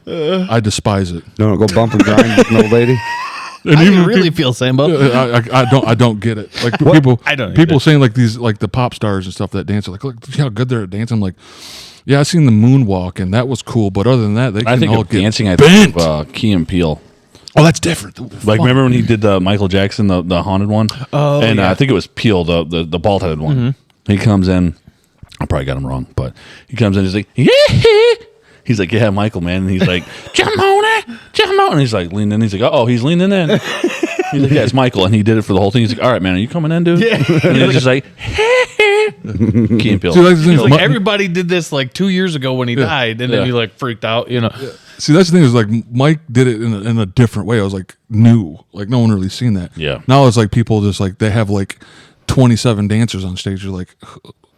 I despise it. No, go bump and grind with an old lady. And I even can really people- feel Sambo. I don't get it. Like people, I don't people either. saying like these like the pop stars and stuff that dance. Like, look how good they're at dancing. I'm like, yeah, I seen the moonwalk and that was cool. But other than that, they can I think all of get dancing. I bent. think of Key and Peele. Oh, that's different. Like remember when he did the Michael Jackson, the haunted one? Oh, and yeah. I think it was Peele, the bald headed one. He comes in. I probably got him wrong, but he comes in. He's like, yeah. He's like, yeah, Michael, man. And he's like, jump on it, jump on. And he's like leaning in. He's like, oh, he's leaning in. He's like, yeah, it's Michael, and he did it for the whole thing. He's like, all right, man, are you coming in, dude? Yeah. And he's just like, Key and Peele. See, that's the thing. It's like Mi- everybody did this like 2 years ago when he died, and then Yeah. he like freaked out. You know. See, that's the thing is like Mike did it in a different way. I was like new, like no one really seen that. Yeah. Now it's like people just like they have like 27 dancers on stage. You're like,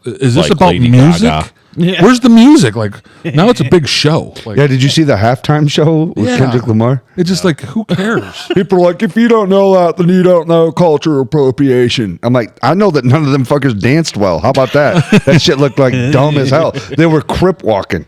is this Like about Lady music? Gaga. Yeah. Where's the music? Like now it's a big show. Like, Yeah, did you see the halftime show with Yeah. Kendrick Lamar? It's just like who cares? People are like, if you don't know that, then you don't know cultural appropriation. I'm like, I know that none of them fuckers danced well. How about that? That shit looked like dumb as hell. They were crip walking.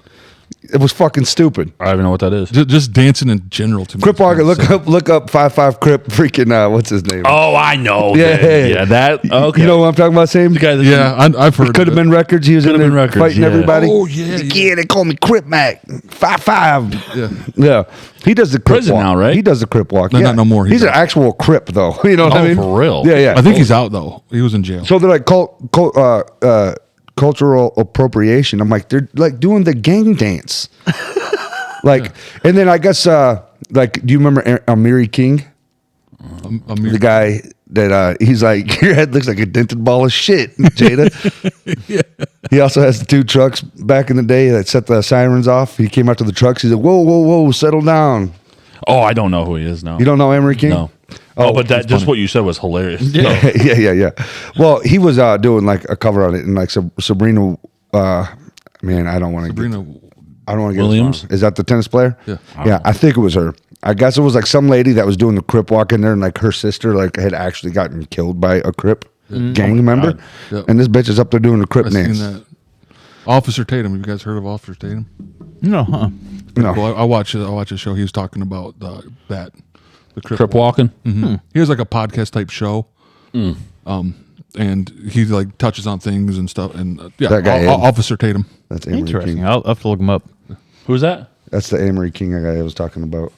It was fucking stupid. I don't even know what that is. Just dancing in general to me. Crip is kinda walking. sad. Look up 5'5" crip. Freaking what's his name? Oh, I know. Yeah, that. yeah. Yeah, that. Okay. You know what I'm talking about? Same. the guy that Yeah, I've heard. Could have been records. He was in Could've there been records, fighting yeah. everybody. Oh, yeah, He's like, yeah. yeah, they call me Crip Mac. 5'5". Yeah. Yeah, he does the crip Prison walk now, right? He does the crip walk. No, yeah. not no more. He's He's an actual crip though. You know what I Oh, mean? for real? Yeah, yeah. I think he's out though. He was in jail. So they're like cultural appropriation. I'm like, they're like doing the gang dance. Like, and then I guess like, do you remember Amiri King? The guy that he's like, your head looks like a dented ball of shit, Jada. He also has the 2 trucks back in the day that set the sirens off. He came out to the trucks. He's like, whoa, whoa, whoa, settle down. Oh, I don't know who he is now. You don't know Emery King? No. Oh, but that just what you said was hilarious. Yeah. Well, he was doing like a cover on it, and like Sabrina. Man, I don't want to. Sabrina I don't want to get Williams? this wrong. Is that the tennis player? Yeah. Yeah, I think it was her. I guess it was like some lady that was doing the Crip walk in there, and like her sister like had actually gotten killed by a Crip gang member, Yep. and this bitch is up there doing the Crip I've seen dance. that. Officer Tatum. Have you guys heard of Officer Tatum? No, huh? No, Well, I watched it. I watched a show. He was talking about the Crip walking. He has like a podcast type show. And he like touches on things and stuff. And yeah, That guy, Ed. Officer Tatum. that's Amory Interesting. King. I'll have to look him up. Who's that? That's the Amory King guy I was talking about.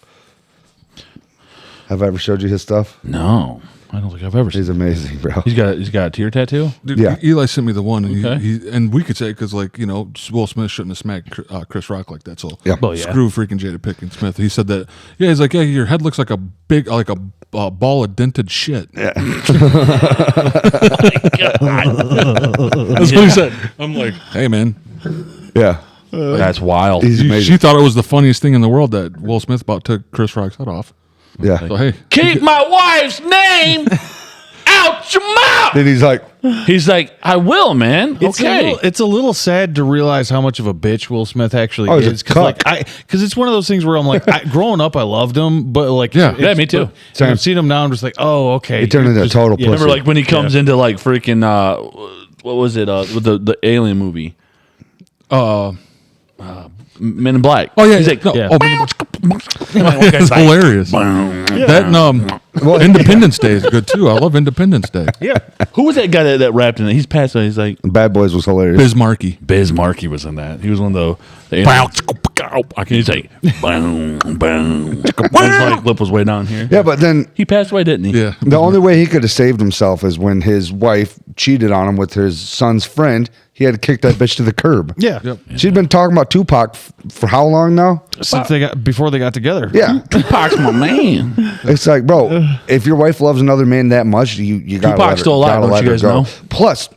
Have I ever showed you his stuff? No, I don't think I've ever seen. He's amazing, bro. He's got a tear tattoo. Dude, Yeah. Eli sent me the one, and Okay. and we could say because like Will Smith shouldn't have smacked Chris Rock like that. So Yeah. Well, yeah. screw freaking Jada Pinkett Smith. He said that. Yeah, he's like, yeah, your head looks like a big like a ball of dented shit. Yeah. That's what he said. I'm like, hey man, Yeah, That's wild. he's amazing. she thought it was the funniest thing in the world that Will Smith about took Chris Rock's head off. Yeah. So hey, Keep my wife's name out your mouth. Then he's like, He's like, I will, man. Okay. It's a little sad to realize how much of a bitch Will Smith actually Oh, he's a is. Because cuck. it's one of those things where I'm like, growing up, I loved him, but like, Yeah. Yeah, me too. But I've seen him now. I'm just like, oh, okay. he turned into a total pussy. Remember, like when he comes into like freaking what was it? With the alien movie, Men in Black. oh yeah, He's like, no, yeah. oh, it's hilarious. That Independence Day is good too. I love Independence Day. Yeah. who was that guy that rapped in it? He's passed away. He's like, Bad Boys was hilarious. Bismarcky. Biz Markie was in that. He was one of the aliens. He's like, boom, boom. His like lip was way down here. Yeah, but then He passed away, didn't he? Yeah. the only way he could have saved himself is when his wife cheated on him with his son's friend. He had to kick that bitch to the curb. Yeah. Yep. She'd been talking about Tupac for how long now? Since before they got together. Yeah. Tupac's my man. It's like, bro, if your wife loves another man that much, you gotta Tupac's let her, still alive, gotta don't let you her guys go. know? Plus,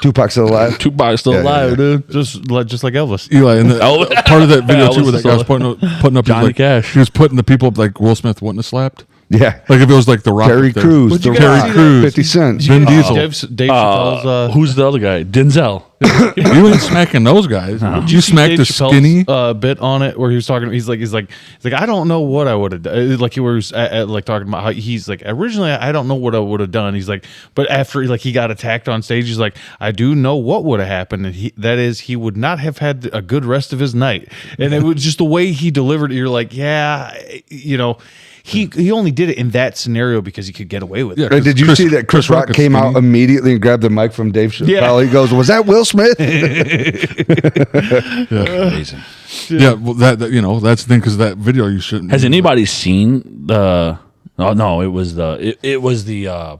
Tupac's still alive. Tupac's still Yeah, alive, yeah. dude. Just like Elvis. Eli, and the, Elvis- part of that video too, Elvis where that is guy was still- putting up Johnny his, like, Cash. He was putting the people up like Will Smith wouldn't have slapped. Yeah. Like if it was like the Rock, Terry up there. Crews. Would you The guys Rock, see that? 50 Cent. Vin Diesel. Dave Chappelle's. Who's the other guy? Denzel. You ain't smacking those guys. You smacked Dave the Chappelle's, skinny. bit on it where he was talking. He's like, I don't know what I would have done. Like he was like talking about how he's like, originally I don't know what I would have done. He's like, but after like he got attacked on stage, he's like, I do know what would have happened, and he would not have had a good rest of his night. And it was just the way he delivered it. You're like, yeah, He only did it in that scenario because he could get away with it. Yeah. Hey, did you Chris- see that Chris Chris Rock Rock is came out skinny. immediately and grabbed the mic from Dave Chappelle? Yeah. He goes, "Was that Will Smith?" Amazing. Yeah, well, that that's the thing because that video you shouldn't. Has anybody seen the? Oh no, it was the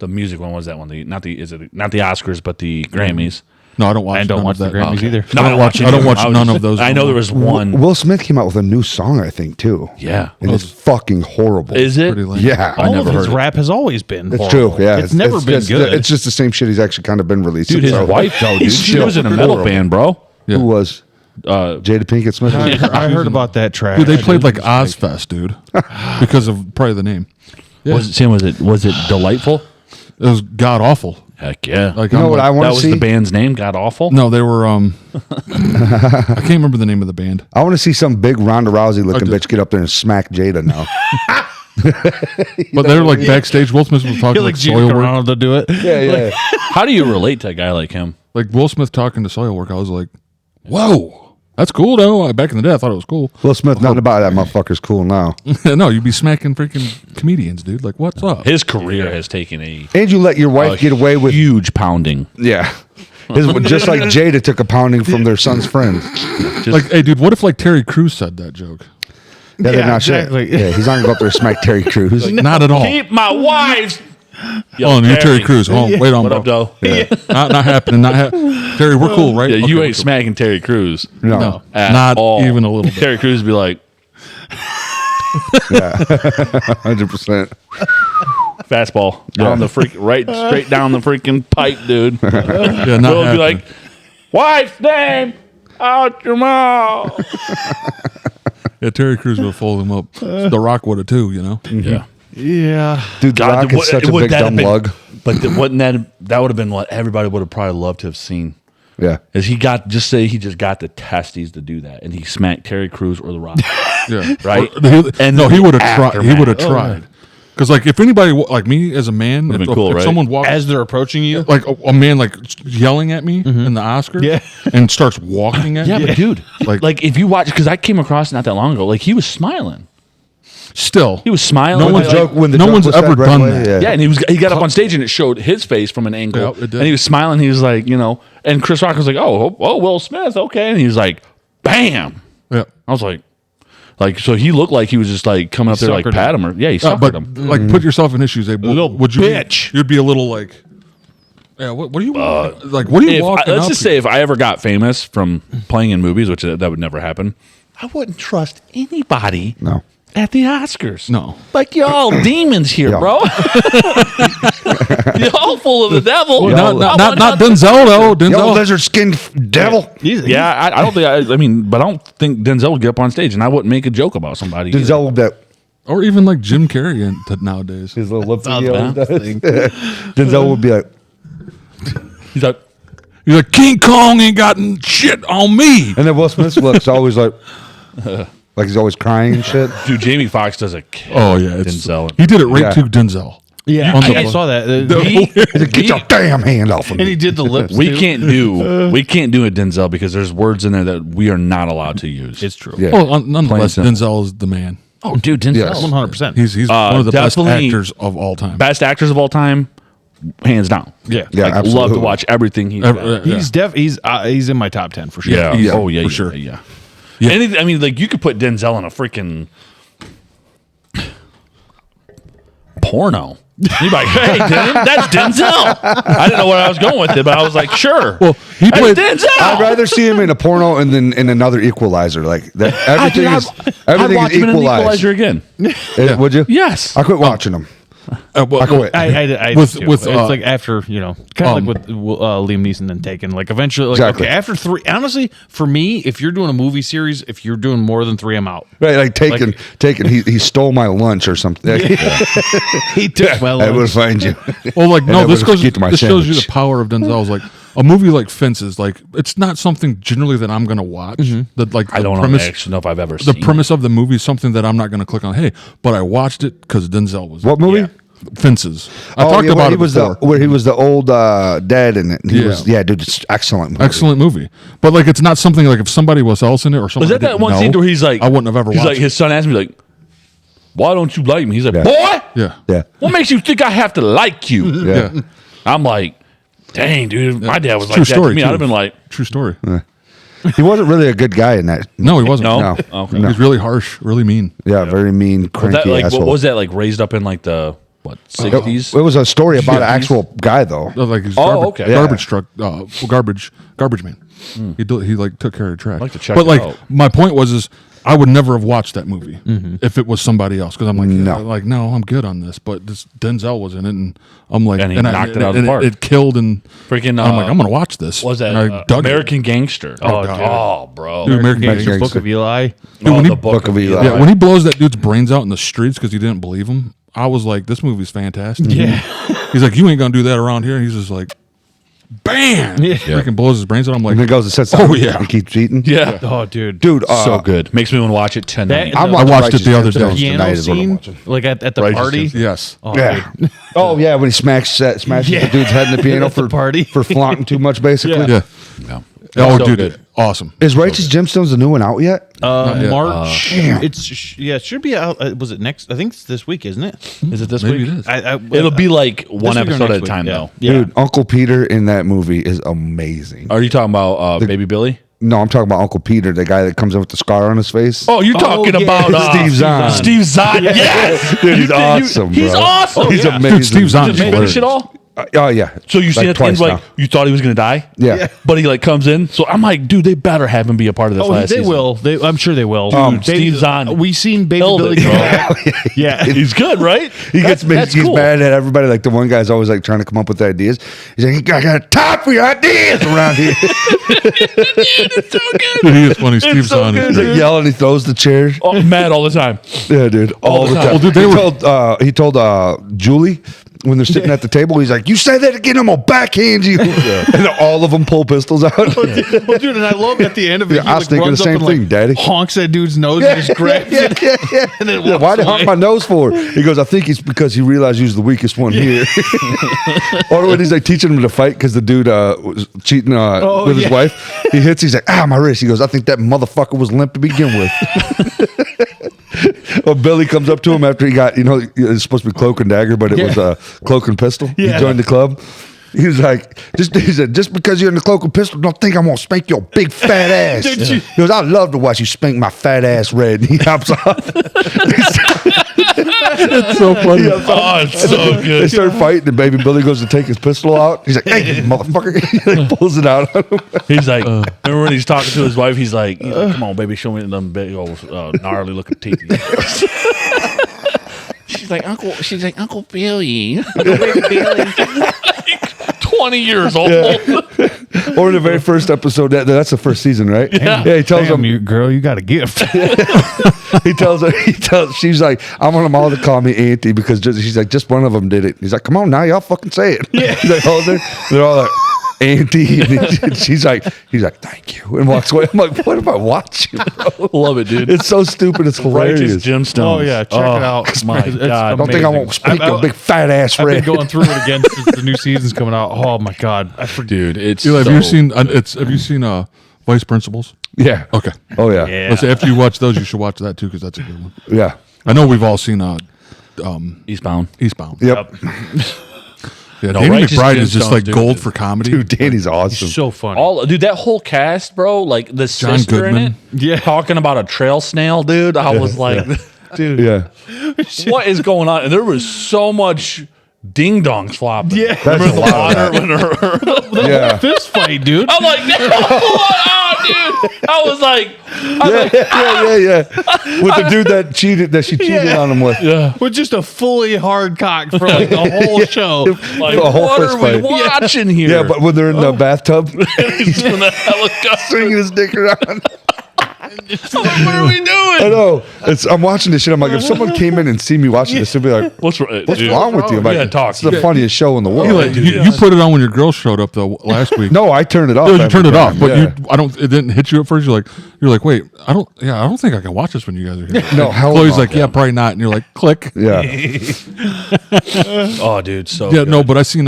music one. Was that one? Not the Oscars, but the Grammys. No, I don't watch. I don't none watch of the that. Grammys either. No, I don't watch. I don't watch I was none just- of those. I know there was one. Will Smith came out with a new song, I think, too. Yeah. And it's fucking horrible. Is it? Pretty lame. Yeah. I All never of his heard it. rap has always been. It's horrible. true. Yeah. it's never been good. It's just the same shit he's actually kind of been releasing. Dude, his so- wife though, dude. He's She still was in a metal horrible. band, bro. Yeah. Who was? Jada Pinkett Smith? I heard about that track. Dude, they played like Ozfest, dude, because of probably the name. Yeah. Was it delightful? It was god awful. Heck yeah. Like You know I'm what like- I want that to was see? the band's name. God awful. No, they were. I can't remember the name of the band. I want to see some big Ronda Rousey looking do. bitch get up there and smack Jada now. But they were like backstage. Will Smith was talking like like Gina soil work. Carano to do it. yeah. How do you relate to a guy like him? Like Will Smith talking to soil work. I was like, whoa, that's cool though. Back in the day, I thought it was cool. Will Smith, nothing about that motherfucker's cool now. No, you'd be smacking freaking comedians, dude. Like, what's up? His career has taken a And you let your wife get away with. huge pounding. Yeah. Just like Jada took a pounding from their son's friends. Like, hey, dude, what if like Terry Crews said that joke? Yeah, they're Yeah, not shit. exactly. Yeah, he's not going to go up there and smack Terry Crews. Not at all. Keep my wife's. Oh, and you're Terry Crews. Oh, wait on, What bro. up, Doe? Yeah, Not happening. Terry, we're cool, right? Okay, you we're ain't cool. smacking Terry Crews. No. At Not all. even a little bit. Terry Crews would be like 100%. fastball down the freak straight down the freaking pipe, dude. Yeah, not Will would be happening. like, wife's name out your mouth. Yeah, Terry Crews would have folded him up. The Rock would have too, you know? Yeah. Yeah. Dude, The Rock is such a would big that have dumb been- lug. But wouldn't that would have been what everybody would have probably loved to have seen. Yeah. Is he got just say he just got the testes to do that, and he smacked Terry Crews or The Rock, Yeah. right? And no, he would have aftermath. tried. He would have tried. Because like if anybody like me as a man, Would've if, been cool, if right? someone walks As they're approaching you. like a man like yelling at me in the Oscars, Yeah. and starts walking at Yeah, me, but dude, Like- like if you watch, because I came across not that long ago, like he was smiling. still He was smiling. No like- one's like- joke- When the no joke one's was said ever right done away, that. Yeah, and he got up on stage and it showed his face from an angle, Yeah, it did. and he was smiling. He was like, and Chris Rock was like, oh, Will Smith, okay, and he was like, bam. Yeah. I was like, so he looked like he was just like coming up there like suckered pat him or he suckered But him. like, put yourself in his shoes. Little Would you? bitch. You'd be a little like, yeah. What are you like? What are you walking? Let's up just here? say if I ever got famous from playing in movies, which that would never happen, I wouldn't trust anybody. No. At the Oscars. No. Like y'all demons here, Yeah. bro. Y'all full of the devil. Not Denzel though. Yo, Denzel. lizard skinned devil. Yeah, I don't think but I don't think Denzel would get up on stage and I wouldn't make a joke about somebody. either. Denzel would be Or even like Jim Carrey nowadays. his little lip Sounds thing he always bad. does. Denzel would be like, He's like, You're like, King Kong ain't got shit on me. and then Will Smith looks always like he's always crying and shit. dude, Jamie Foxx does a Oh yeah, it's, Denzel. he did it right Yeah. to Denzel. Yeah. On I the- saw that. He's like, get your damn hand off of And he me. did the lips. We too. can't do a Denzel because there's words in there that we are not allowed to use. It's true. Yeah. Well, nonetheless, Plain and Denzel is the man. Oh, dude, Denzel. Yes. 100%. He's one of the best definitely actors of all time. Best actors of all time, hands down. Yeah. Yeah, Like, love absolutely. to watch everything he's Ever- done. He's in my top 10 for sure. Yeah. Yeah, Oh yeah. for Yeah. sure. Yeah. Yeah. Anything, I mean, like you could put Denzel in a freaking porno. You'd be like, hey, that's Denzel. I didn't know where I was going with it, but I was like, sure. Well, he That's played. Denzel. I'd rather see him in a porno and then in another Equalizer. Like that, everything is I'd watch is him in an equalized. Equalizer again. Would you? Yes. I quit watching them. Well, I quit. I With- do too. with, it's like after kind of like with Liam Neeson and Taken. Like eventually, like Exactly. okay, after 3. Honestly, for me, if you're doing a movie series, if you're doing more than 3, I'm out. Right, like taken. He stole my lunch or something. He took my I will lunch. find you. Well, like no, I this would've skipped my this shows you the sandwich. power of Denzel. Is like a movie like Fences. Like it's not something generally that I'm gonna watch. That like I the don't premise, actually know if I've ever the seen premise of the movie is something that I'm not gonna click on. Hey, but I watched it because Denzel was What movie? Yeah. Fences. I Oh, talked yeah, where about he it was before. where he was the old dad in it. And he Yeah. was dude, it's excellent. Movie. Excellent movie, but like it's not something like if somebody was else in it or something. Was that that one scene where he's like, I wouldn't have ever He's watched like, it. his son asked me, like, why don't you like me? He's like, Yeah. boy, Yeah, Yeah, what makes you think I have to like you? yeah. yeah. I'm like, dang, dude, my dad was True like that story, to me. too. I'd have been like, True story. He wasn't really a good guy in that. No, he wasn't. no, No. okay. He's really harsh, really mean. Yeah, very mean, Was cranky that like asshole. what was that like raised up in like the what 60s? It was a story about an 50s. actual guy though. Like he's Oh, garbage, okay. garbage truck, garbage man. He like took care of trash. I'd like to check but it like out. my point was I would never have watched that movie if it was somebody else because I'm like no, I'm good on this. But this Denzel was in it, and I'm like, And he knocked it out of the and park. It killed, and Freaking, I'm like, I'm gonna watch this. was that And I dug it. American Gangster? Oh, dude. dude. Oh, bro. Dude, American Gangster. Gangster. Book of Eli. Dude, when the he- Book of Eli. Yeah, when he blows that dude's brains out in the streets because he didn't believe him, I was like, this movie's fantastic. Yeah. He's like, you ain't gonna do that around here. And he's just like, bam! Freaking blows his brains out. I'm like, And then goes and sits Oh, down yeah. and keeps eating. Yeah. Oh, dude. Dude, So good. Makes me want to watch it tonight. That- I'm I watching watched it the Righteous other day. Gemstones Piano tonight is what I'm scene, watching. like at the Righteous party. Gemstones. yes. Oh, Yeah. dude. Oh yeah, when he smashes the dude's head in the piano At the for party. for flaunting too much, basically. Yeah. Yeah. Yeah. Oh, So dude, good. awesome. Is Righteous Gemstones the new one out yet? yet. March. Damn. It should be out. Was it next? I think it's this week, isn't it? Is it this Maybe week? it is. It'll be like one This week or episode at next a week, time, yeah. though. Yeah. Dude, Uncle Peter in that movie is amazing. Are you talking about Baby Billy? No, I'm talking about Uncle Peter, the guy that comes in with the scar on his face. Oh, you're talking yeah. about Steve Zahn. Steve Zahn. Yes, Dude, he's awesome, He's bro. awesome. He's Yeah. amazing. Dude, Steve Zahn Did is you finish hilarious. it all? Oh yeah. So you see Like at the end, twice like now. you thought he was gonna die. Yeah. But he like comes in. So I'm like, dude, they better have him be a part of this Oh, last they season. will. I'm sure they will. Steve Zahn We seen Baby killed Billy it, come bro. back. Yeah. He's good, right? He gets That's he's cool. mad at everybody. Like the one guy's always like trying to come up with ideas. He's like, I got time for your ideas around here. It's so good. Dude, he is funny. Steve so Zahn good, is He's like yelling. He throws the chair. Oh, mad all the time. Yeah, dude, all the time. Well, dude, they he told Julie when they're sitting at the table. He's like, "You say that again, I'm gonna backhand you." And all of them pull pistols out. Well, dude, and I love at the end of it, Yeah, he I was like thinking runs the up same and, like, thing, Daddy. honks that dude's nose and just grabs it. And then walks Why did away. honk my nose for? He goes, I think it's because he realized he was the weakest one here. Or when he's like teaching him to fight because the dude was cheating with his yeah. wife. He hits, he's like, my wrist. He goes, I think that motherfucker was limp to begin with. Well, Billy comes up to him after he got, it's supposed to be cloak and dagger, but it was a cloak and pistol. Yeah. He joined the club. He was like, he said, just because you're in the cloak and pistol, don't think I'm gonna spank your big fat ass. Did He you- goes, I love to watch you spank my fat ass red. And he hops off. it's so funny. Oh, it's so They good. start fighting, and Baby Billy goes to take his pistol out. He's like, "Hey, you motherfucker!" He pulls it out on him. He's like, remember when he's talking to his wife? He's like, come on, baby, show me them big old gnarly looking teeth. She's like, Uncle Billy. 20 years old. Or in the very first episode, that's the first season, right? Yeah. He tells Damn, him, girl, you got a gift. she's like, I want them all to call me Auntie because she's like, just one of them did it. He's like, come on now, y'all fucking say it. Yeah. He's like, they're all like, Auntie. And he's like, thank you. And walks away. I'm like, what am I watching, bro? Love it, dude. It's so stupid. It's Righteous hilarious. gemstones. Oh, yeah, check it out. My It's God. Don't think I won't spank your big fat ass I've red. been going through it again since the new season's coming out. Oh my god, I forget. Dude, it's Eli, so have you seen Vice Principals? Yeah. Okay. Oh yeah. Yeah. Let's say after you watch those, you should watch that too because that's a good one. Yeah. I know we've all seen Eastbound. Eastbound. Yep. Yeah, No, Danny Righteous McBride is just Gemstones, like dude. gold for comedy. Dude, Danny's awesome. So funny. Dude, that whole cast, bro, like the John sister in Goodman. it, Yeah. talking about a trail snail, dude. I was like, dude, Yeah. what is going on? And there was so much ding dongs flopping. Yeah. That's a lot of Yeah. Fist fight, dude. I'm like, no, dude. I was like, Yeah. With the dude that she cheated on him with. With just a fully hard cock for like the whole show. like, A whole what fist are we fight. watching here? Yeah, but when they're in the bathtub, he's doing the helicopter. swinging his dick around. I'm like, what are we I doing? know. I'm watching this shit. I'm like, if someone came in and see me watching this, they'd be like, What's "What's wrong with you?" I'm like, Yeah, talk. it's the funniest show in the world. Eli, you put it on when your girl showed up though last week. No, I turned it off. No, you every turned it time. off, but Yeah. it didn't hit you at first. You're like, wait, I don't think I can watch this when you guys are here. No, hell Chloe's no. like, yeah, probably not, and you're like, click. Yeah. Oh, dude, so Yeah, good. no, but I seen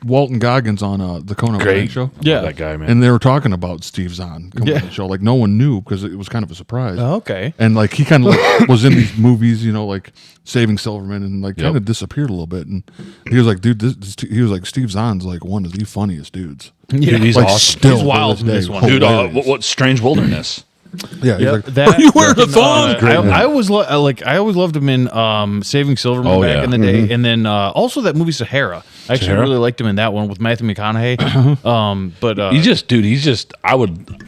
Walton Goggins on the Conan O'Brien Great show. Yeah. that guy, man. And they were talking about Steve Zahn coming on the show. Like no one knew because it was kind of a surprise. Okay. And like he kind of like was in these movies, like Saving Silverman, and like kind of disappeared a little bit. And he was like, dude, he was like, Steve Zahn's like one of the funniest dudes. Dude, he's Like awesome. still He's wild to this in this day, one. Dude, hilarious. what Strange Wilderness? Yeah, he's Yep, like, are you wearing a thong? I always I always loved him in Saving Silverman Oh, back yeah. in the day, and then also that movie Sahara. I actually Sahara? really liked him in that one with Matthew McConaughey. But He's just, I would,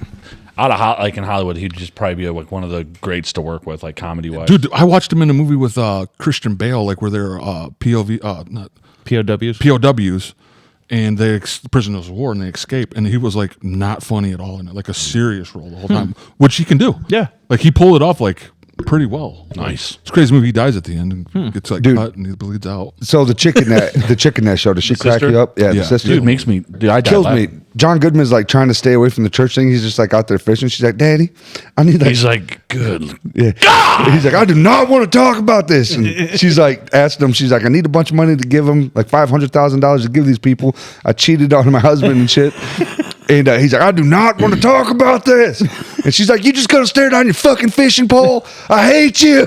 out of like in Hollywood, he'd just probably be like one of the greats to work with, like comedy wise. Dude, I watched him in a movie with Christian Bale, like where they're not POWs. POWs, and they prisoners of war, and they escape, and he was like not funny at all in it, like a serious role the whole time, which he can do. Yeah. like he pulled it off like pretty well. Nice. It's a crazy movie. He dies at the end and gets like Dude. cut and he bleeds out. So the chick in that show, does she crack sister? you up? Yeah, Yeah. the sister. Dude, makes me, dude, I died kills laughing. me. John Goodman's like trying to stay away from the church thing. He's just like out there fishing. She's like, Daddy, I need like, He's like, good. yeah. He's like, I do not want to talk about this. And she's like, asked him, she's like, I need a bunch of money to give him, like $500,000 to give these people. I cheated on my husband and shit. And he's like, I do not want to talk about this. And she's like, "You just could have stared down your fucking fishing pole. I hate you."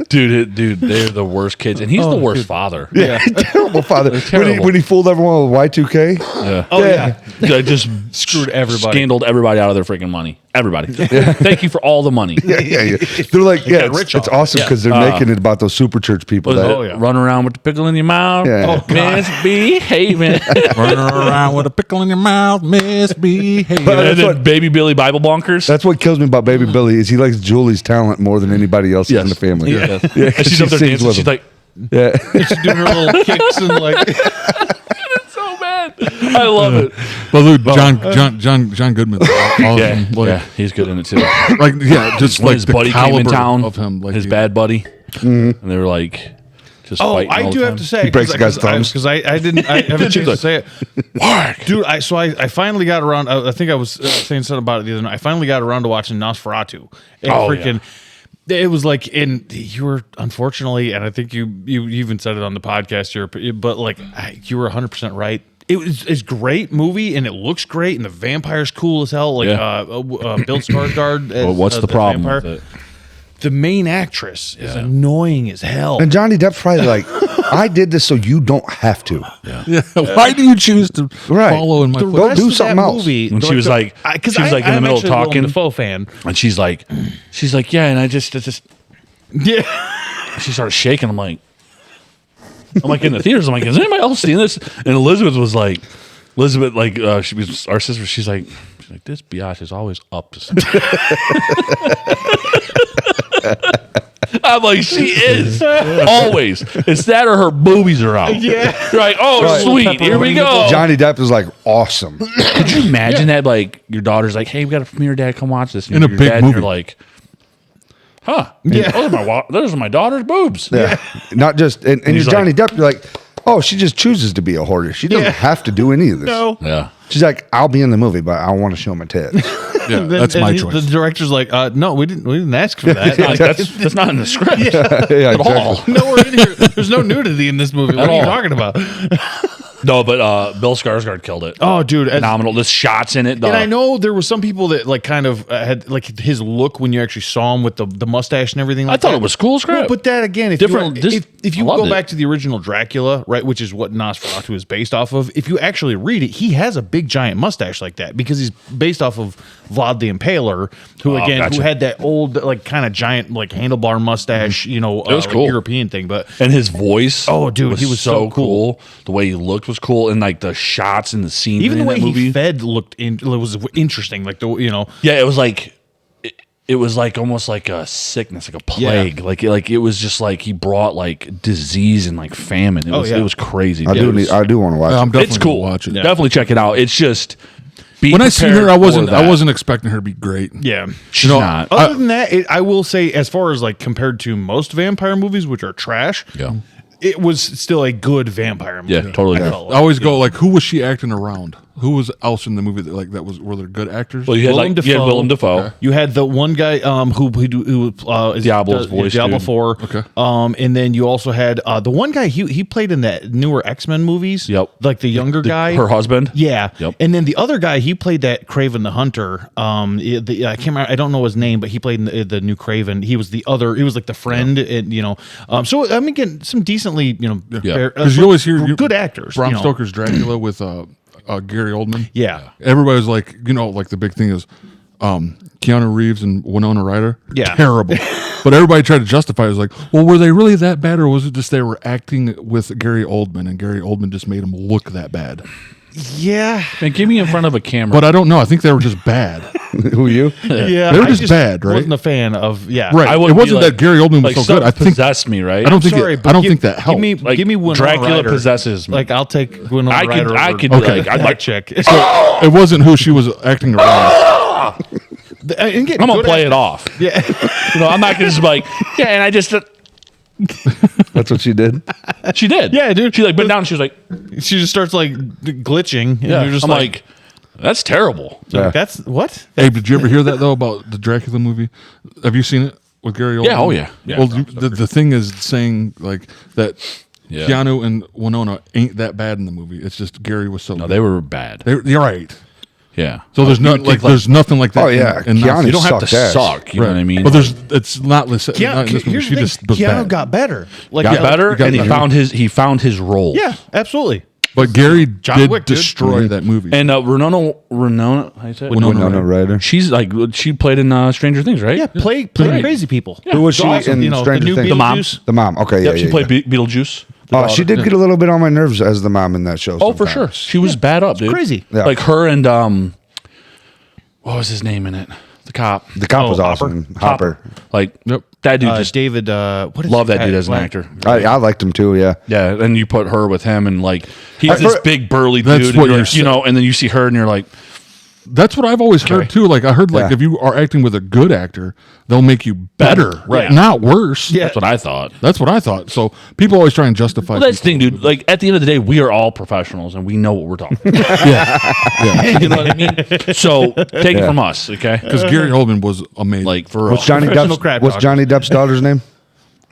Dude, they're the worst kids, and he's the worst father. Yeah, terrible father. terrible. When he fooled everyone with Y2K. Yeah. Oh yeah. I just Screwed everybody. scandaled everybody out of their freaking money. Everybody. Thank you for all the money. Yeah. They're like, yeah, got rich it's off it. awesome because they're making it about those super church people. That, Oh, yeah. Run around with the pickle in your mouth. Yeah. Misbehaving. Running around with a pickle in your mouth, misbehaving. But And that's then what- Baby Billy Bible bonkers. That's what kills me about Baby Billy is he likes Julie's talent more than anybody else in the family. Yeah. 'cause And she's she up there sings dancing. with She's him. like, Yeah. She's doing her little kicks and like. so bad. I love it. But dude, John Goodman, awesome. Yeah, Like, yeah, he's good in it too. like yeah, just When like his the buddy came in caliber town, of him, like his he- bad buddy, and they were like, just Oh, fighting all I the do time. have to say, He breaks the guy's thumbs. because I didn't I haven't changed to say it. Why? Dude, I finally got around. I think I was saying something about it the other night. I finally got around to watching Nosferatu. And Oh, freaking, it was like, and you were unfortunately, and I think you even said it on the podcast here, but like you were 100% right. It's a great movie and it looks great and the vampire's cool as hell. Like Yeah. Bill Skarsgård. Well, what's the problem with it? The main actress is annoying as hell. And Johnny Depp's probably like, I did this so you don't have to. Yeah. Why do you choose to Right. follow in my The footsteps? rest do of something that else. movie, When she was like, because she was like in the middle of I'm actually a Willem talking, Dafoe fan. and she's like, yeah, and I just, Yeah. she started shaking. I'm like in the theaters. I'm like, has anybody else seen this? And Elizabeth, she was our sister. She's like, this biatch is always up to something. I'm like, she is always. It's that or her boobies are out. Yeah. You're like, oh, Right. sweet, here we go. Johnny Depp is like awesome. Could you imagine that? Like your daughter's like, hey, we got a premiere, Dad, come watch this. And In a your big dad, and movie. You're like, huh? Yeah. Those are my daughter's boobs. Yeah. Not just, and you're he's Johnny Depp, you're like, oh, she just chooses to be a hoarder. She doesn't have to do any of this. No. Yeah. She's like, I'll be in the movie, but I want to show my tits. Yeah, Then- that's and my the choice. director's like, no, we didn't ask for that. Like, that's not in the script yeah, at all. Nowhere in here. There's no nudity in this movie. What are you all. talking about? No, but Bill Skarsgård killed it. Oh, dude. Phenomenal. The shots in it. And I know there were some people that like kind of had like his look when you actually saw him with the mustache and everything. Like I thought that. it was cool as crap. No, but that again, if Different- you, this- if you I loved go it. back to the original Dracula, right, which is what Nosferatu is based off of, if you actually read it, he has a big giant mustache like that because he's based off of Vlad the Impaler, who Oh, again gotcha. who had that old like kind of giant like handlebar mustache, you know, It was like cool. European thing, but. And his voice. Oh, dude, he was so cool. The way he looked was cool, and like the shots and the scenes Even in the way that movie. he fed looked it was interesting. Like Yeah, it was like it was like almost like a sickness, like a plague. Like it was just like he brought like disease and like famine. It was yeah. it was crazy. I It do was- I do want to watch I'm it. definitely it's cool. gonna watch it. Definitely check it out. It's just be When I seen her, prepared I for that. wasn't expecting her to be great. yeah. She's know, not. Other than that, I will say, as far as like compared to most vampire movies, which are trash, Yeah. it was still a good vampire movie. Yeah, totally. I Yeah. felt I always go like, who was she acting around? Who was else in the movie that like that was were there good actors? Well, you had Willem like you had Dafoe. Willem Dafoe. You had the one guy who is Diablo's voice Diablo dude. 4. Okay. And then you also had the one guy he played in that newer X-Men movies. Yep. Like the younger guy. Her husband. Yeah. Yep. And then the other guy, he played that Craven the Hunter. I can't remember. I don't know his name, but he played in the new Craven. He was the other. He was like the friend, and So I mean, getting some decently, because you always hear good actors. Bram you know. Stoker's Dracula with Gary Oldman. Yeah. Everybody was like, like the big thing is Keanu Reeves and Winona Ryder. Yeah. Terrible. But everybody tried to justify it. It was like, well, were they really that bad, or was it just they were acting with Gary Oldman and Gary Oldman just made them look that bad? Yeah. And give me in front of a camera. But I don't know. I think they were just bad. Who you? Yeah. They were I just bad, right? Wasn't a fan of. Yeah. Right. I It wouldn't be wasn't like- that Gary Oldman was like so good. I think possessed me, right? I don't think Sorry, it, but I don't think that helped. Give me Winona Dracula Ryder. possesses me. Like I'll take Winona I could- Ryder. I over could, that like, I'd like- check. It wasn't who she was acting around. I'm I'm gonna play it off. Yeah. I'm not gonna just be like, yeah, and I just. That's what she did. She did. Yeah, dude. She like bent down. And she was like, She just starts like glitching, and yeah. you're just I'm like, that's terrible. Yeah. that's what? Hey, did you ever hear that though about the Dracula movie? Have you seen it with Gary Oldman? Yeah, oh, yeah. Yeah. Well, the thing is saying like that Yeah. Keanu and Winona ain't that bad in the movie. It's just Gary was so. No, they were bad. You're right. Yeah. So there's You not would like think, there's nothing like that. Oh, yeah. in Keanu you don't have to sucked ass. suck. You know what I mean? But it's not. Not in Keanu, this movie. here's She the just thing. was Keanu bad. got better. Like got better, got and he better. found his role. Yeah, absolutely. But Gary John did Wick, dude. destroy that movie. And Renona, how you say it? Winona Ryder. She's like she played in Stranger Things, right? Yeah, play Right. crazy people. Who was she Awesome. in Stranger the new Things? The mom. Beetlejuice. The mom. Okay, Yep, yeah, she yeah. played yeah. Beetlejuice. Oh, she did get a little bit on my nerves as the mom in that show. Oh, for sometimes. sure. She was bad up, dude. Crazy. Yeah. Like her and what was his name in it? The cop. The cop was Hopper. awesome. Hopper. Like Yep. that dude just David. What is love his that dude guy? as an Like, actor. I liked him too. Yeah. Yeah, and you put her with him, and like he's I- this for- big burly That's dude, what and you're you know, and then you see her, and you're like, That's what I've always heard too. Like I heard, like Yeah. if you are acting with a good actor, they'll make you better, Right. Not worse. Yeah. that's what I thought. That's what I thought. So people always try and justify. Well, that's the thing, dude. Like at the end of the day, we are all professionals, and we know what we're talking about. yeah, You know what I mean? So take it from us, okay? because Gary Oldman was amazing. Like for real. What's Johnny Professional Depp's crap What's dog. Johnny Depp's daughter's name?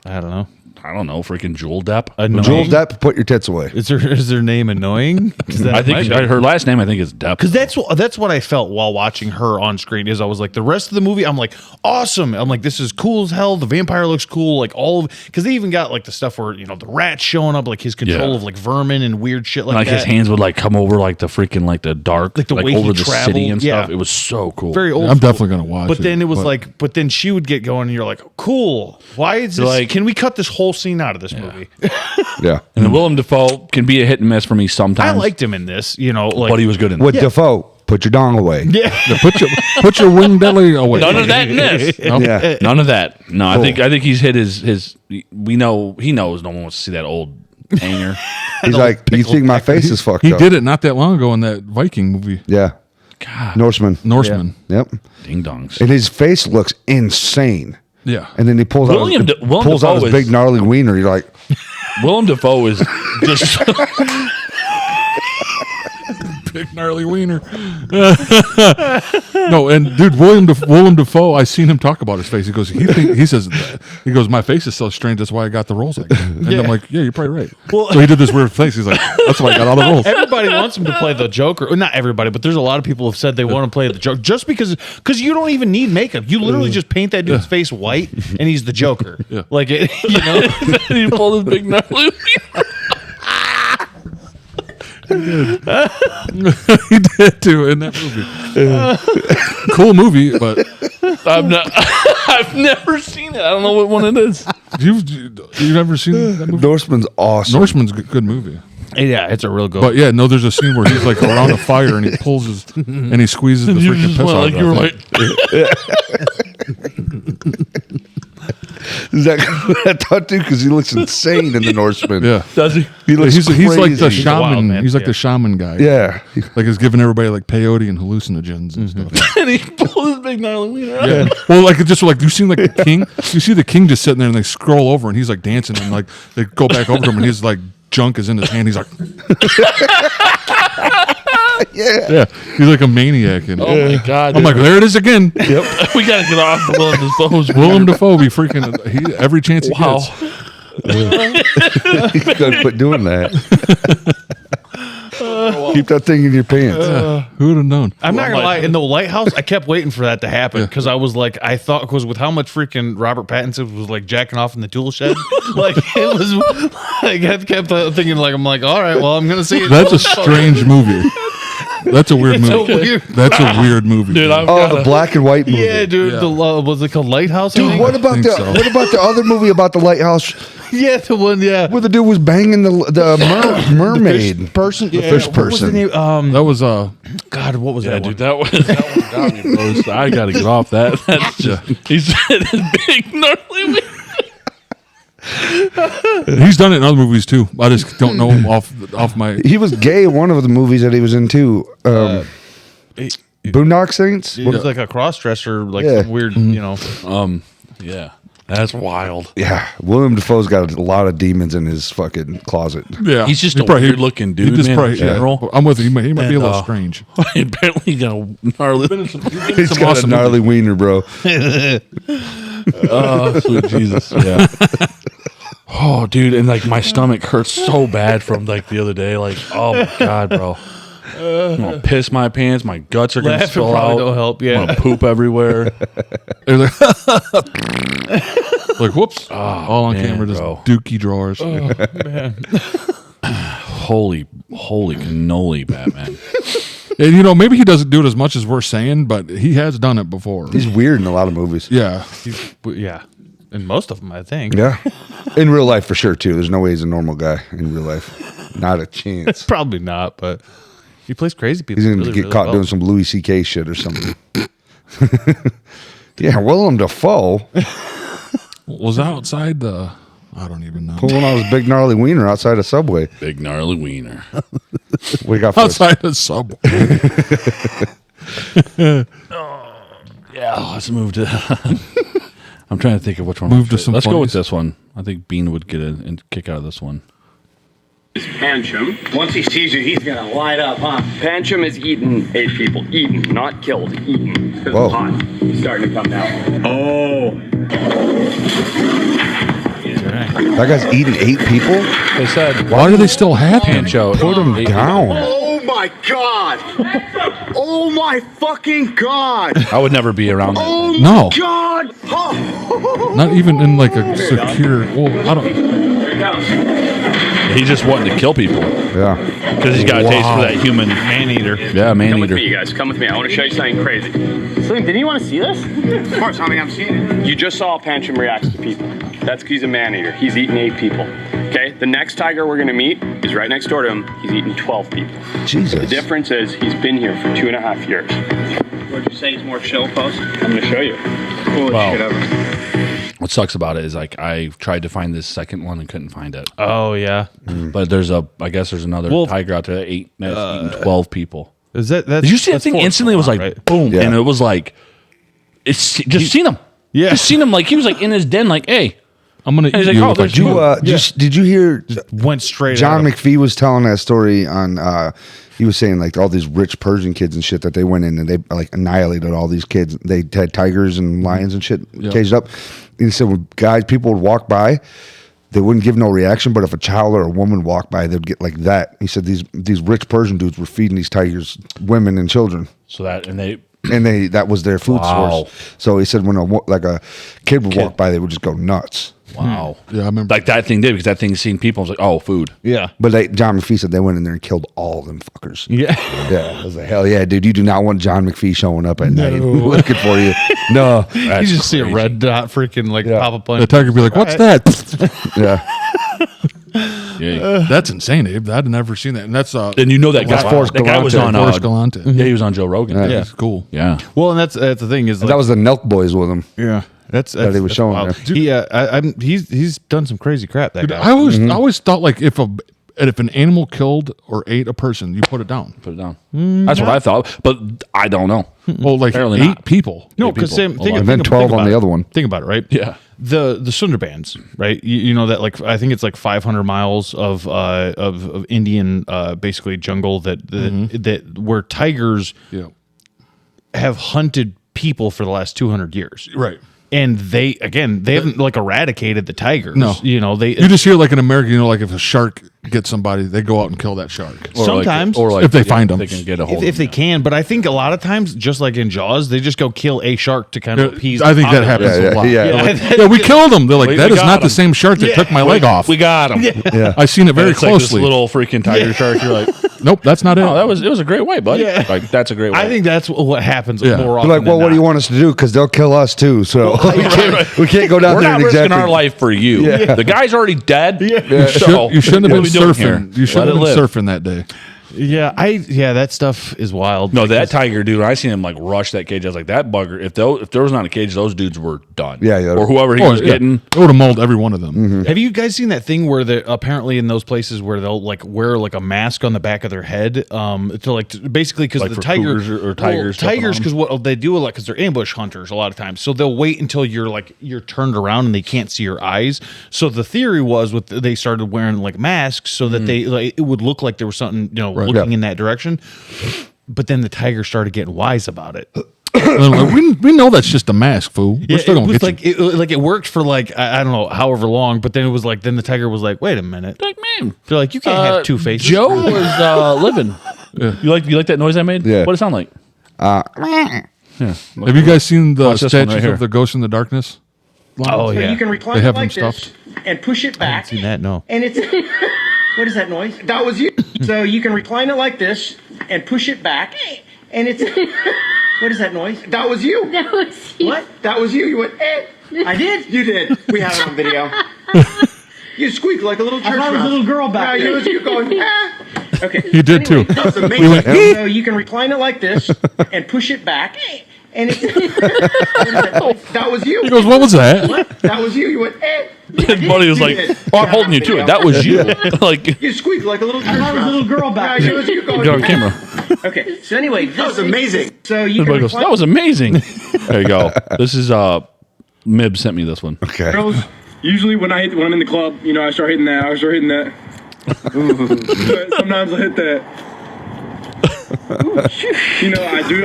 I don't know. I don't know, freaking Jewel Depp. Annoying. Joel Depp. Put your tits away. Is her name annoying? I think her last name, I think, is Depp. Because that's what I felt while watching her on screen. Is I was like, the rest of the movie, I'm like, awesome. I'm like, this is cool as hell. The vampire looks cool. Like all of, because they even got like the stuff where the rats showing up, like his control Yeah. of like vermin and weird shit like Like that. his hands would like come over like the freaking like the dark, Like the way he over the city traveled, and yeah. stuff. It was so cool. Very old. I'm school. definitely gonna watch But it, then it was but- like, but then she would get going, and you're like, cool. Why is this? Like- can we cut this whole scene out of this movie? Yeah. And then Willem Dafoe can be a hit and miss for me sometimes. I liked him in this. Like, but he was good in With it. Defoe, put your dong away. yeah. put your wing belly away. None of that in this. Yeah. None of that. No, Cool. I think he's hit his. We know he knows no one wants to see that old hanger. He's like, you think my face is fucked He up? did it not that long ago in that Viking movie, Yeah. God, Norseman. Norseman. Yep. ding dongs. And his face looks insane. Yeah. And then he pulls Willem out his, Willem pulls out Dafoe his is- big gnarly wiener. You're like, Willem Dafoe is just. Big gnarly wiener. No, and dude, Willem Dafoe, I seen him talk about his face. He goes, he says, my face is so strange. That's why I got the roles. And I'm like, yeah, you're probably right. Well- So he did this weird face. He's like, that's why I got all the roles. Everybody wants him to play the Joker. Well, not everybody, but there's a lot of people who have said they want to play the Joker just because you don't even need makeup. You literally just paint that dude's face white and he's the Joker. Yeah. Like it, He pulled his big gnarly. He did too in that movie. Cool movie, but I've never seen it. I don't know what one it is. you've never seen that movie? Norseman's awesome. Norseman's a good movie. yeah, it's a real good. But yeah, no, there's a scene where he's like around a fire and he pulls his and he squeezes the You freaking just piss went out like of you were it. like. Is that I thought too? Because he looks insane in the Norseman. Yeah. Does he? He looks He's like the crazy. shaman. wild man, He's like yeah. the shaman guy. Yeah. Like he's giving everybody like peyote and hallucinogens and stuff. And he pulled his big gnarly wiener out. Yeah. Well, like it just like you seen like the king. You see the king just sitting there and they scroll over and he's like dancing and like they go back over to him and his like junk is in his hand. He's like, yeah. He's like a maniac. And Oh my god! I'm like, there it is again. Yep. We gotta get off the Willem Dafoe's. Willem Dafoe be freaking every chance he Wow. gets. You gotta quit doing that. Keep that thing in your pants. Who would have known? I'm not gonna my- lie. In the lighthouse, I kept waiting for that to happen because I was like, I thought because with how much freaking Robert Pattinson was like jacking off in the tool shed, like it was. Like, I kept thinking like I'm like, all right, well I'm gonna see it. That's a strange movie. That's a weird It's a movie. weird- That's a weird movie. Dude, I've Oh, got the black and white movie. Yeah, dude. Yeah. The was it called Lighthouse? I Dude, think? what about think the so. what about the other movie about the lighthouse Yeah, the one. Yeah, where the dude was banging the mermaid? person. Yeah, fish what was the person. name? That was God, what was Yeah, that? dude, One? that one got me, bro. So I gotta get off that. That's just, he said his big gnarly wiener. he's done it in other movies too. I just don't know him off my. He was gay in one of the movies that he was in too. Boondock Saints. It was like a cross dresser, like Yeah. some weird, Yeah, that's wild. Yeah, Willem Dafoe's got a lot of demons in his fucking closet. Yeah, He's just a probably- weird-looking dude, he just man, probably- in general. yeah. I'm with you. He might be a And, little strange. Apparently, got a gnarly. He's Some got awesome a gnarly wiener, bro. Oh, sweet Jesus! Yeah. Oh, dude, and like my stomach hurts so bad from like the other day. Like, oh my god, bro. I'm gonna piss my pants. My guts are gonna Laughing spill probably out. don't help, I'm yeah. gonna poop everywhere. They're like, whoops. All on man, camera, just bro. dookie drawers. Holy cannoli, Batman. And, maybe he doesn't do it as much as we're saying, but he has done it before. He's weird in a lot of movies. Yeah. Yeah. And most of them, I think. Yeah. In real life, for sure, too. There's no way he's a normal guy in real life. Not a chance. Probably not, but he plays crazy people. He's going to really, get really caught well. doing some Louis C.K. shit or something. Yeah, Willem Dafoe Was outside the. I don't even know. pulling out his big gnarly wiener outside a Subway. Big gnarly wiener. What do you got for us? Outside the subway. Yeah, let's move to. I'm trying to think of which one. Move to some Let's go with funnies. this one. I think Bean would get a kick out of this one. Pancham. Once he sees you, he's gonna light up, huh? Pancham has eaten 8 people. Eaten, not killed. Eaten. Because Whoa. it's hot. He's starting to come now. Oh. That guy's eating 8 people? They said, Why do they still have him? Pancho. Put him down. Oh my god! Oh my fucking god! I would never be around that Oh thing. my No. god! Oh. Not even in like a secure. Well, I don't. Here it comes. He's just wanting to kill people Yeah. because he's got a taste for that human. Man eater. Yeah, man Come with eater. me, you guys. Come with me. I want to show you something crazy. Slim, didn't you want to see this? Of course, honey, I'm seeing it. You just saw Pancham reacts to people. That's because he's a man eater. He's eaten 8 people. Okay? The next tiger we're going to meet is right next door to him. He's eaten 12 people. The Jesus. difference is he's been here for 2.5 years. What'd you say? He's more chill, post? I'm going to show you. Holy Wow. shit ever. What sucks about it is like I tried to find this second one and couldn't find it. Oh, yeah. But I guess there's another Well, tiger out there that's eaten 12 people. Is that's Did you see that that's thing Forrest instantly? It was like Gump, right? boom, Yeah. and it was like it's just seen him. Yeah. Just seen him like he was like in his den, like hey, I'm gonna he's eat like, you oh, if I there's can. Did you hear Went straight John at him. McPhee was telling that story on he was saying like all these rich Persian kids and shit that they went in and they like annihilated all these kids. They had tigers and lions and shit caged up. And he said when people would walk by, they wouldn't give no reaction, but if a child or a woman walked by, they'd get like that. He said these rich Persian dudes were feeding these tigers women and children. so that and they That was their food Wow. source. So he said when a kid would walk by, they would just go nuts. wow, Yeah, I remember. like that thing did because that thing seen people. I was like, oh, food. Yeah. But John McPhee said they went in there and killed all them fuckers. Yeah. Yeah, I was like, hell yeah, dude! You do not want John McPhee showing up at night looking for you. No, You That's just see a crazy. red dot freaking like pop up on The tiger be like, "What's that?" yeah, Yeah. That's insane, Abe. I'd never seen that. And that's And you know that guy. Forrest That guy was Galante. on. Forrest Galante. Yeah, he was on Joe Rogan. Yeah. Yeah, That's cool. yeah. Well, and that's the thing is like, that was the Nelk Boys with him. yeah. That's he was that's showing wild. there. He's done some crazy crap. That Dude, guy. I always thought like if an animal killed or ate a person, you put it down. Put it down. That's what I thought, but I don't know. Well, like Apparently 8 not. people. No, Eight because people. think, And then think 12 on about the it. other one. Think about it, right? Yeah. The Sundarbans, right? You know that like I think it's like 500 miles of Indian basically jungle that where tigers Yeah. have hunted people for the last 200 years. Right. And they haven't like eradicated the tigers. No. You know, they You just hear like in America, like if a shark gets somebody, they go out and kill that shark. Or Sometimes. like, If they find 'em. they can get a hold. if they can, but I think a lot of times, just like in Jaws, they just go kill a shark to kind of appease. I think the that populace. happens a lot. Yeah. They're like, yeah, we killed him. They're like, We that is got not the him. same shark that took my leg off. We got him. Yeah, I seen it very It's like this closely. little freaking tiger shark. You're like, Nope, that's not it. oh, it was a great way, buddy. Yeah. Like that's a great way. I think that's what happens Yeah. more They're often. like, well, than what do you not. want us to do? Because they'll kill us too. So we can't go down we're there not and risking exactly. our life for you. Yeah. The guy's already dead. You shouldn't have been surfing. You shouldn't have been surfing. surfing that day. Yeah, that stuff is wild. No, that tiger dude. I seen him like rush that cage. I was like, that bugger. If there was not a cage, those dudes were done. Yeah, yeah. Or whoever he Oh, was yeah. getting. It would have mauled every one of them. Have you guys seen that thing where they apparently in those places where they'll like wear like a mask on the back of their head basically because Like the for tiger cougars or tigers jumping on tigers them? because what they do a lot because they're ambush hunters a lot of times, so they'll wait until you're turned around and they can't see your eyes. So the theory was they started wearing like masks so that they like it would look like there was something looking Yeah. in that direction. But then the tiger started getting wise about it. And they're like, we know that's just a mask, fool. We're still it gonna was get you. like it worked for like I don't know however long, but then it was like then the tiger was like, wait a minute, Like, man, they're like you can't have two faces. Joe was living. You like that noise I made? Yeah. What it sound like? Yeah. Have you guys seen the Watch this one right statues here. of the Ghost in the Darkness? Oh So yeah. you can recline They it have like them this stuffed. and push it I back. haven't seen that. No. And it's what is that noise? That was you. So you can recline it like this and push it back, and it's what is that noise? That was you. That was you. What? That was you. You went. I did. You did. We have it on video. You squeaked like a little church mouse. a little girl back Yeah, there. it was you going. Okay. He did too. That was amazing. So you can recline it like this and push it back, and it's what is that noise? That was you. He goes, "What was that?" What? That was you. You went. His buddy was You like, did. "Oh, I'm holding you to it. That was you." Like, You squeaked like a little church mouse. a little girl back Yeah, there. it was you going. get on camera. Okay. So anyway, that was amazing. So you His can buddy goes, recline. "That was amazing." There you go. This is Mib sent me this one. Okay. Girls, usually when I'm in the club, I start hitting that. But sometimes I hit that.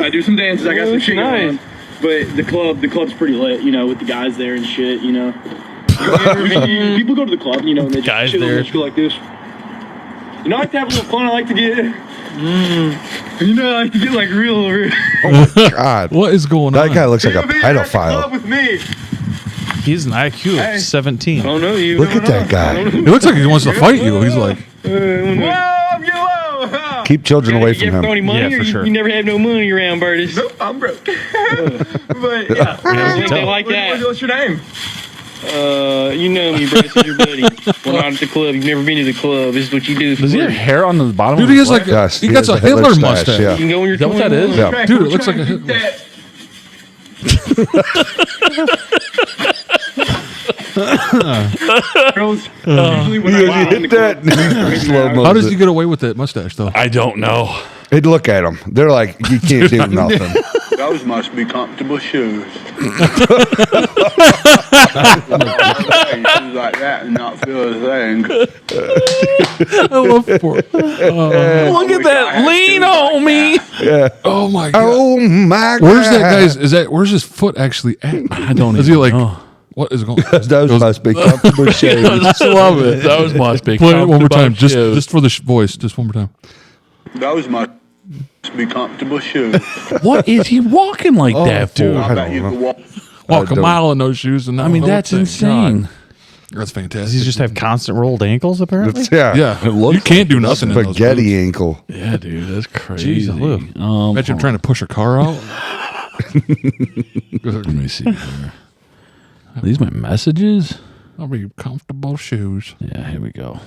I do some dances. I got some shit going on. But the club's pretty lit, with the guys there and shit, People go to the club, and they just Guys chill there. and just go like this. I like to have a little fun. I like to get, I like to get like real. God. What is going That on? guy looks like a You'll be at the club pedophile. with me. He's an IQ of 17. I don't know you. Look at that guy. It looks like he wants to fight you. He's like, Whoa. Keep children away from You ever throw any him. money, Yeah, or for you, sure. you never have no money around, Burtis? Nope, I'm broke. But yeah, anything like that. What's your name? You know me, bro. This is your buddy. We're not at the club. You've never been to the club. This is what you do. Does he have hair on the bottom? dude, of he his has like, Yes, he he got has a a Hitler Hitler stash, mustache. yeah. You can go when you're Is that what that 21. is? Yeah. Dude, it looks like a Hitler. Girls, usually when I walk in the Hit that. club, Slow-mo. How does he get away with that mustache though? I don't know. Hey, look at them. They're like, you can't do nothing. Those must be comfortable shoes. Shoes like that and not feel a thing. I love Fort. Look at that lean on me. Yeah. Oh my god. Oh my God. Where's that guy's? Where's his foot actually at? I don't Is he even like? know. What is going? Those must be comfortable shoes. I love it. That was must be. Play it one more time, comfortable just for the voice, just one more time. Those must be comfortable shoes. shoes. What is he walking like that for? dude. I bet you could walk. Walk a don't- mile in those shoes, and I mean, that's insane. That's fantastic. Does he just have constant rolled ankles? Apparently. Yeah. Yeah, you can't do nothing. in those boots. Spaghetti ankle. Yeah, dude, that's crazy. Jeez, look. Imagine trying to push a car out. Let me see here. Are these my messages? I'll be comfortable shoes. Yeah, here we go.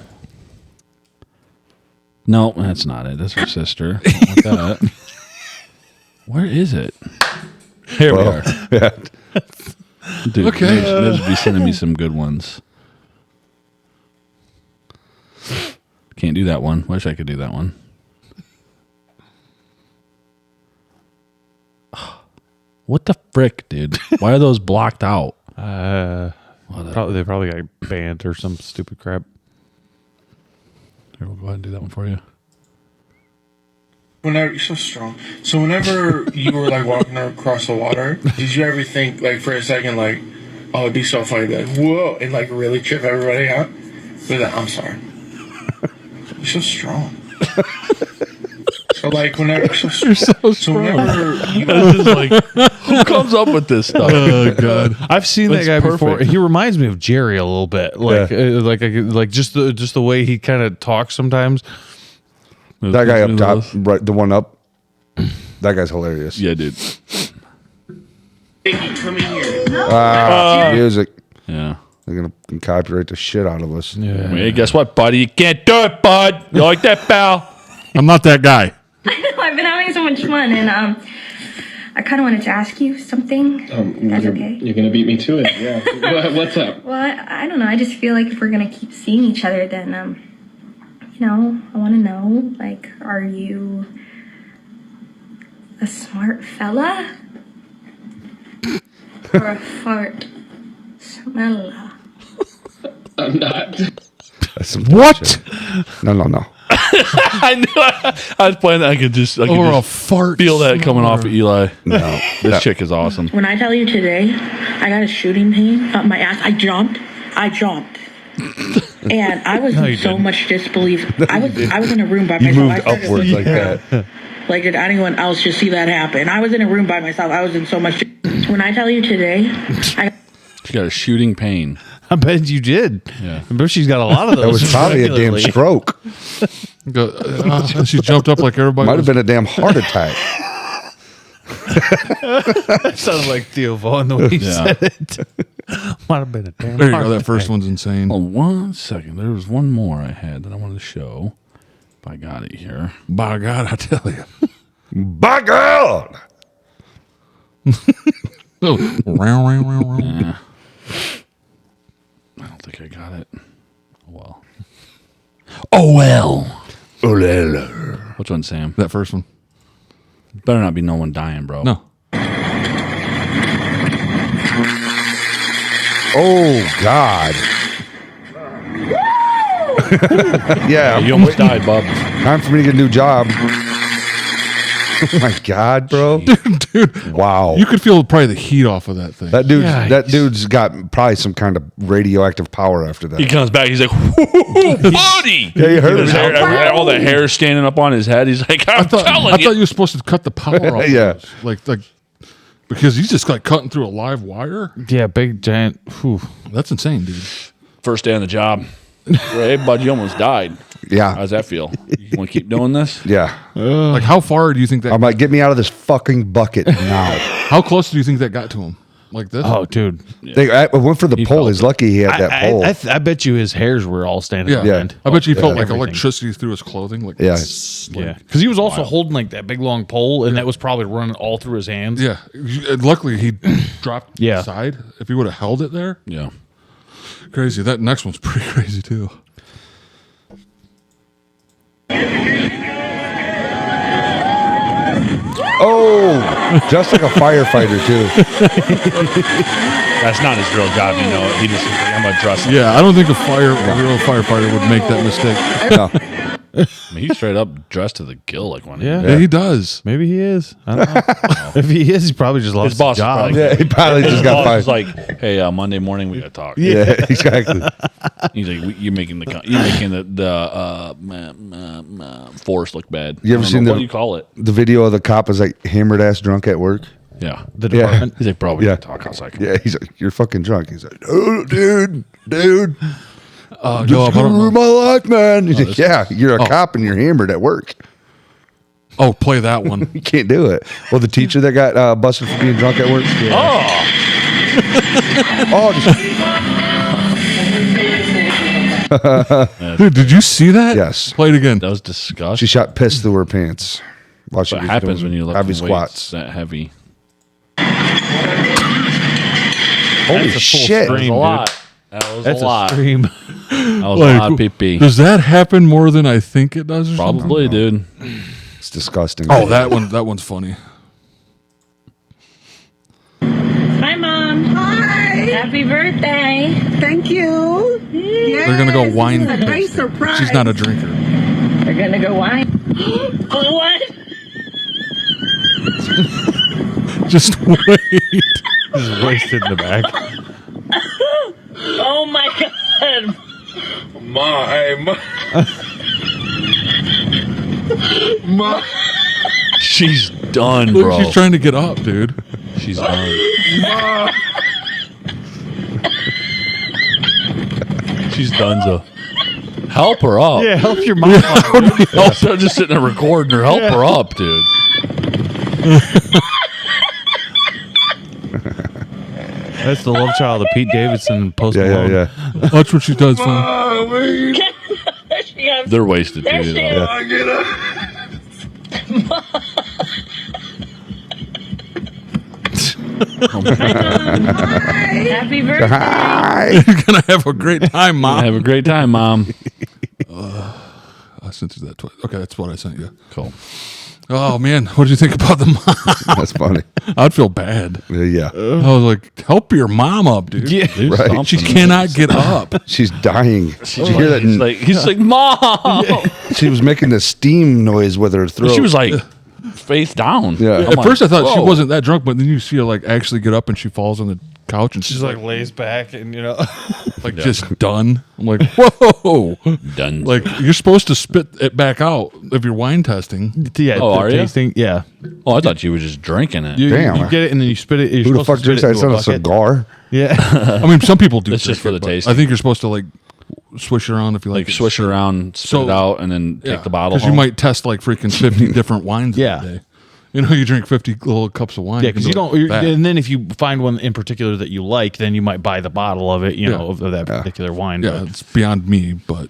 No, that's not it. That's her sister. I want that. Where is it? Here we are. Yeah. Dude, Okay. They'll be sending me some good ones. Can't do that one. Wish I could do that one. What the frick, dude? Why are those blocked out? They probably got banned or some stupid crap. Here, we'll go ahead and do that one for you. Whenever you're so strong, so whenever you were like walking across the water, did you ever think like for a second like, oh, it'd be so funny to be like, whoa, and like really trip everybody out? But like, I'm sorry, you're so strong. So like whenever so whenever you This is like, who comes up with this stuff? Oh god. I've seen That's that guy before. perfect. He reminds me of Jerry a little bit, like like just the way he kind of talks sometimes. That guy up top, right, the one up. That guy's hilarious. Yeah, dude. Come in here. Music. Yeah. They're gonna copyright the shit out of us. Yeah. Hey, guess what, buddy? You can't do it, bud. You like that, pal? I'm not that guy. I know, I've been having so much fun, and I kind of wanted to ask you something. That's okay. You're gonna beat me to it. Yeah. What's up? Well, I don't know. I just feel like if we're gonna keep seeing each other, then I want to know, like, are you a smart fella or a fart smeller? I'm not. That's some What? bullshit. No. I knew I was playing that. I could just Or a fart. feel that coming off of Eli. No. This chick is awesome. When I tell you today, I got a shooting pain up my ass. I jumped. And I was in so much disbelief. I was in a room by myself. You moved I started upwards like thinking, that. Like, did anyone else just see that happen? I was in a room by myself. I was in so much. When I tell you today, She got a shooting pain. I bet you did. Yeah. I bet she's got a lot of That those. was probably a damn regularly. stroke. She jumped up like everybody. Might have been a damn heart attack. That sounded like Theo Vaughn the way he Yeah. said it. Might have been a damn. There you go. heart That first attack. one's insane. Oh, 1 second. There was one more I had that I wanted to show. If I got it here. By God, I tell you. By God! Oh, I don't think I got it. Well. Oh, well. Which one, Sam? that first one. Better not be no one dying, bro. No. Oh, God. Yeah. You almost died, bub. Time for me to get a new job. Oh, my God, bro. Dude, Wow. you could feel probably the heat off of that thing. Yikes. That dude's got probably some kind of radioactive power after that. He comes back. He's like, "Whoo, buddy!" Yeah, you heard His him. hair, all the hair standing up on his head. He's like, I thought telling you were supposed to cut the power off. Yeah. Those. Like because he's just like cutting through a live wire. Yeah, big giant. Whew. That's insane, dude. First day on the job. Hey, bud, you almost died. Yeah. How's that feel? You want to keep doing this? Yeah. Like how far do you think that? I'm like, get me out of this fucking bucket now. How close do you think that got to him? Like this? Oh, dude. I went for the pole. felt He's it. lucky he had that pole. I bet you his hairs were all standing yeah. on end. I bet you felt like everything. electricity through his clothing. Like Yeah. Yeah, because he was also holding like that big long pole, and that was probably running all through his hands. yeah. Luckily he dropped Yeah. side. If he would have held it there, Yeah. crazy. That next one's pretty crazy too. Oh, just like a firefighter, too. That's not his real job, you know. He just, I'm going to trust him. Yeah, I don't think a real firefighter would make that mistake. No. I mean, he's straight up dressed to the gill like one. Yeah. Yeah, he does. Maybe he is. I don't know. If he is, he probably just lost His boss his is job. probably- Yeah, he probably just got Boss fired. is like, hey, Monday morning we got to talk. Yeah, exactly. He's like, you're making the force look bad. You ever I don't seen know, the- what do you call it? The video of the cop is like hammered ass drunk at work. Yeah. The Yeah. department. He's like, bro, we Yeah. got to talk outside. Yeah, he's like, you're fucking drunk. He's like, oh, dude. No, Just I don't ruin know. my life, man. He's like, yeah, you're a cop and you're hammered at work. Oh, play that one. You can't do it. Well, the teacher that got busted for being drunk at work. Oh, Dude, did you see that? Yes. Play it again. that was She disgusting. shot piss through her pants while she What was happens doing when you look heavy for squats. that heavy? Holy a full shit! That was scream. a lot. That was That's a lot. a stream. That was Like, a lot of pee-pee. Does that happen more than I think it does? Or Probably, something? dude. It's disgusting. Oh, that one's funny. Hi, Mom. Hi. Happy birthday. Thank you. They're gonna go wine This is a great tasting. surprise. She's not a drinker. We're gonna go wine. What? Just wait. Just wasted in the back. Oh my God. Ma. She's done, Look, bro. she's trying to get up, dude. She's done. She's done, so. Help her up. Yeah, help your mom. Help her just sitting there recording her. Help her up, dude. That's the love child of Pete Davidson Post Malone. yeah. Watch what she does, fam. They're wasted, too. Though. Happy birthday. Hi. You're gonna have a great time, mom. Have a great time, Mom. I sent you that twice. Okay, that's what I sent you. Cool. Oh man, what did you think about the mom? That's funny. I'd feel bad. Yeah. I was like, help your mom up, dude. Yeah. Do Right. something. She cannot get up. She's dying. Did you hear that? He's like, Mom. She was making the steam noise with her throat. She was like face down. Yeah. I'm At like, first, I thought she whoa. wasn't that drunk, but then you see her like actually get up and she falls on the couch and She's like lays back and like just done. I'm like, whoa, Done. like you're supposed to spit it back out if you're wine testing. yeah. Oh, the are ya? tasting, yeah. Oh, I thought you were just drinking it. You, Damn. you get it and then you spit it. You're Who the supposed fuck to drinks spit that? it It's into not a bucket. cigar. Yeah. I mean, some people do. It's just drink for it, the but taste. I think you're supposed to like swish it around if you Like like swish it around, spit it out, and then take the bottle. because you home. might test like freaking 50 different wines. Yeah. in a day. You know, you drink 50 little cups of wine. Yeah, because you can don't. go like that. And then if you find one in particular that you like, then you might buy the bottle of it. You know, of that particular wine. Yeah, it's beyond me, but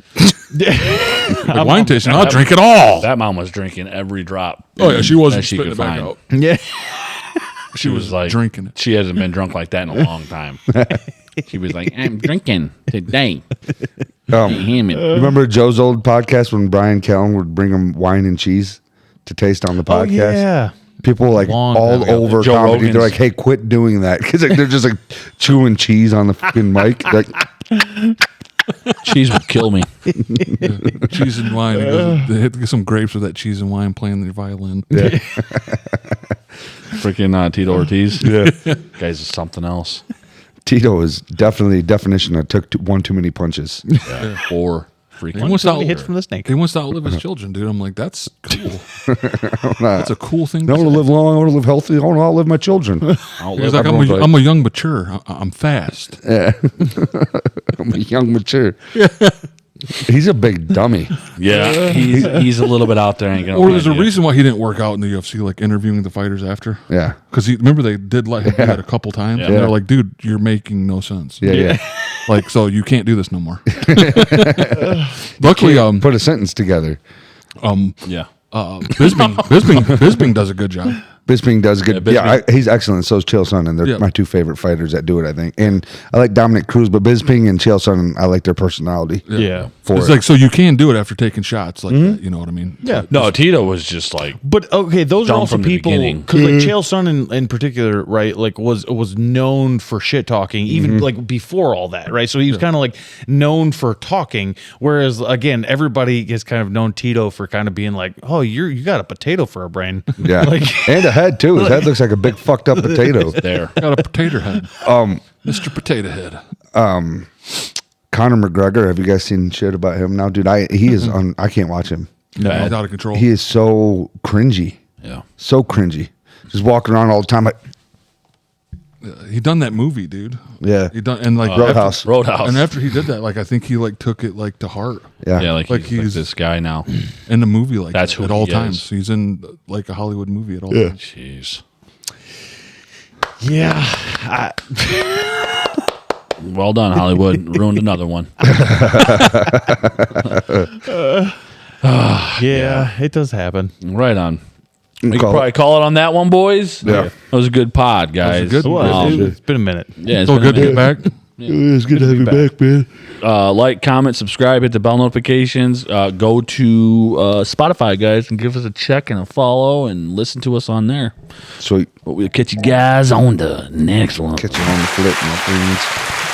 But like wine tasting, I'll drink it all. That mom was drinking every drop. Oh yeah, she wasn't that she spitting could it back find. out. yeah. She was like drinking it. She hasn't been drunk like that in a long time. She was like, "I'm drinking today." Damn it. Remember Joe's old podcast when Brian Callen would bring him wine and cheese to taste on the Oh podcast? yeah. People like Long time all ago. over Joe comedy. Rogan's- They're like, "Hey, quit doing that," because they're just like chewing cheese on the fucking mic. Like, Cheese would kill me. Cheese and wine. They hit get some grapes with that cheese and wine playing the violin. yeah, Freaking Tito Ortiz. yeah. Guys is something else. Tito is definitely definition of took one too many punches. Or He freaking. wants to Many hits outlive, from the snake. he wants to outlive his children, dude. I'm like, that's cool. That's a cool thing. I To want to say. live long. I want to live healthy. I want to outlive my children. He's like, Everyone's like- I'm a young mature. I'm fast. I'm a young mature. He's a big dummy. Yeah, he's a little bit out there. Ain't gonna Or lie there's to a you. reason why he didn't work out in the UFC, like interviewing the fighters after. Yeah, Because remember they did let him do that a couple times. And Yeah. they're like, dude, you're making no sense. yeah. Like, so you can't do this no more. Luckily, Put a sentence together. Yeah. Bisping does a good job. Bisping does good. Yeah, Yeah, he's excellent. So is Chael Sonnen. They're Yeah. my two favorite fighters that do it, I think. And I like Dominic Cruz, but Bisping and Chael Sonnen, I like their personality. Yeah. For It's it. like, so you can do it after taking shots like that. You know what I mean? Yeah. No, Tito was just like, But okay, those are Dumb also from the people beginning. because like Chael Sonnen in particular, right? Like was known for shit talking even like before all that, right? So he was kind of like known for talking, whereas again, everybody has kind of known Tito for kind of being like, oh, you got a potato for a brain, Yeah. like And a head, too. His head looks like a big fucked up potato. there. Got a potato head. Mr. Potato Head. Conor McGregor, have you guys seen shit about him now? Dude, he is I can't watch him. No, he's out of control. He is so cringy. Yeah. So cringy. Just walking around all the time. Like, He done that movie, dude. yeah. He done and like Roadhouse. Roadhouse. And after he did that, like I think he like took it like to heart Yeah. Yeah, like Like he's he's- this guy now. in the movie, like That's that who at all he times. is. He's in like a Hollywood movie at all times. Jeez. yeah, Well done, Hollywood. Ruined another one. yeah, it does happen. Right on. We can Call it. probably call it on that one, boys. Yeah. That was a good pod, guys. good one. It's been a minute. Yeah, So been a good to minute. get back. It's good to have you back, man. Like, comment, subscribe, hit the bell notifications. Go to Spotify, guys, and give us a check and a follow and listen to us on there. Sweet. But we'll catch you guys on the next one. Catch you on the flip, my friends.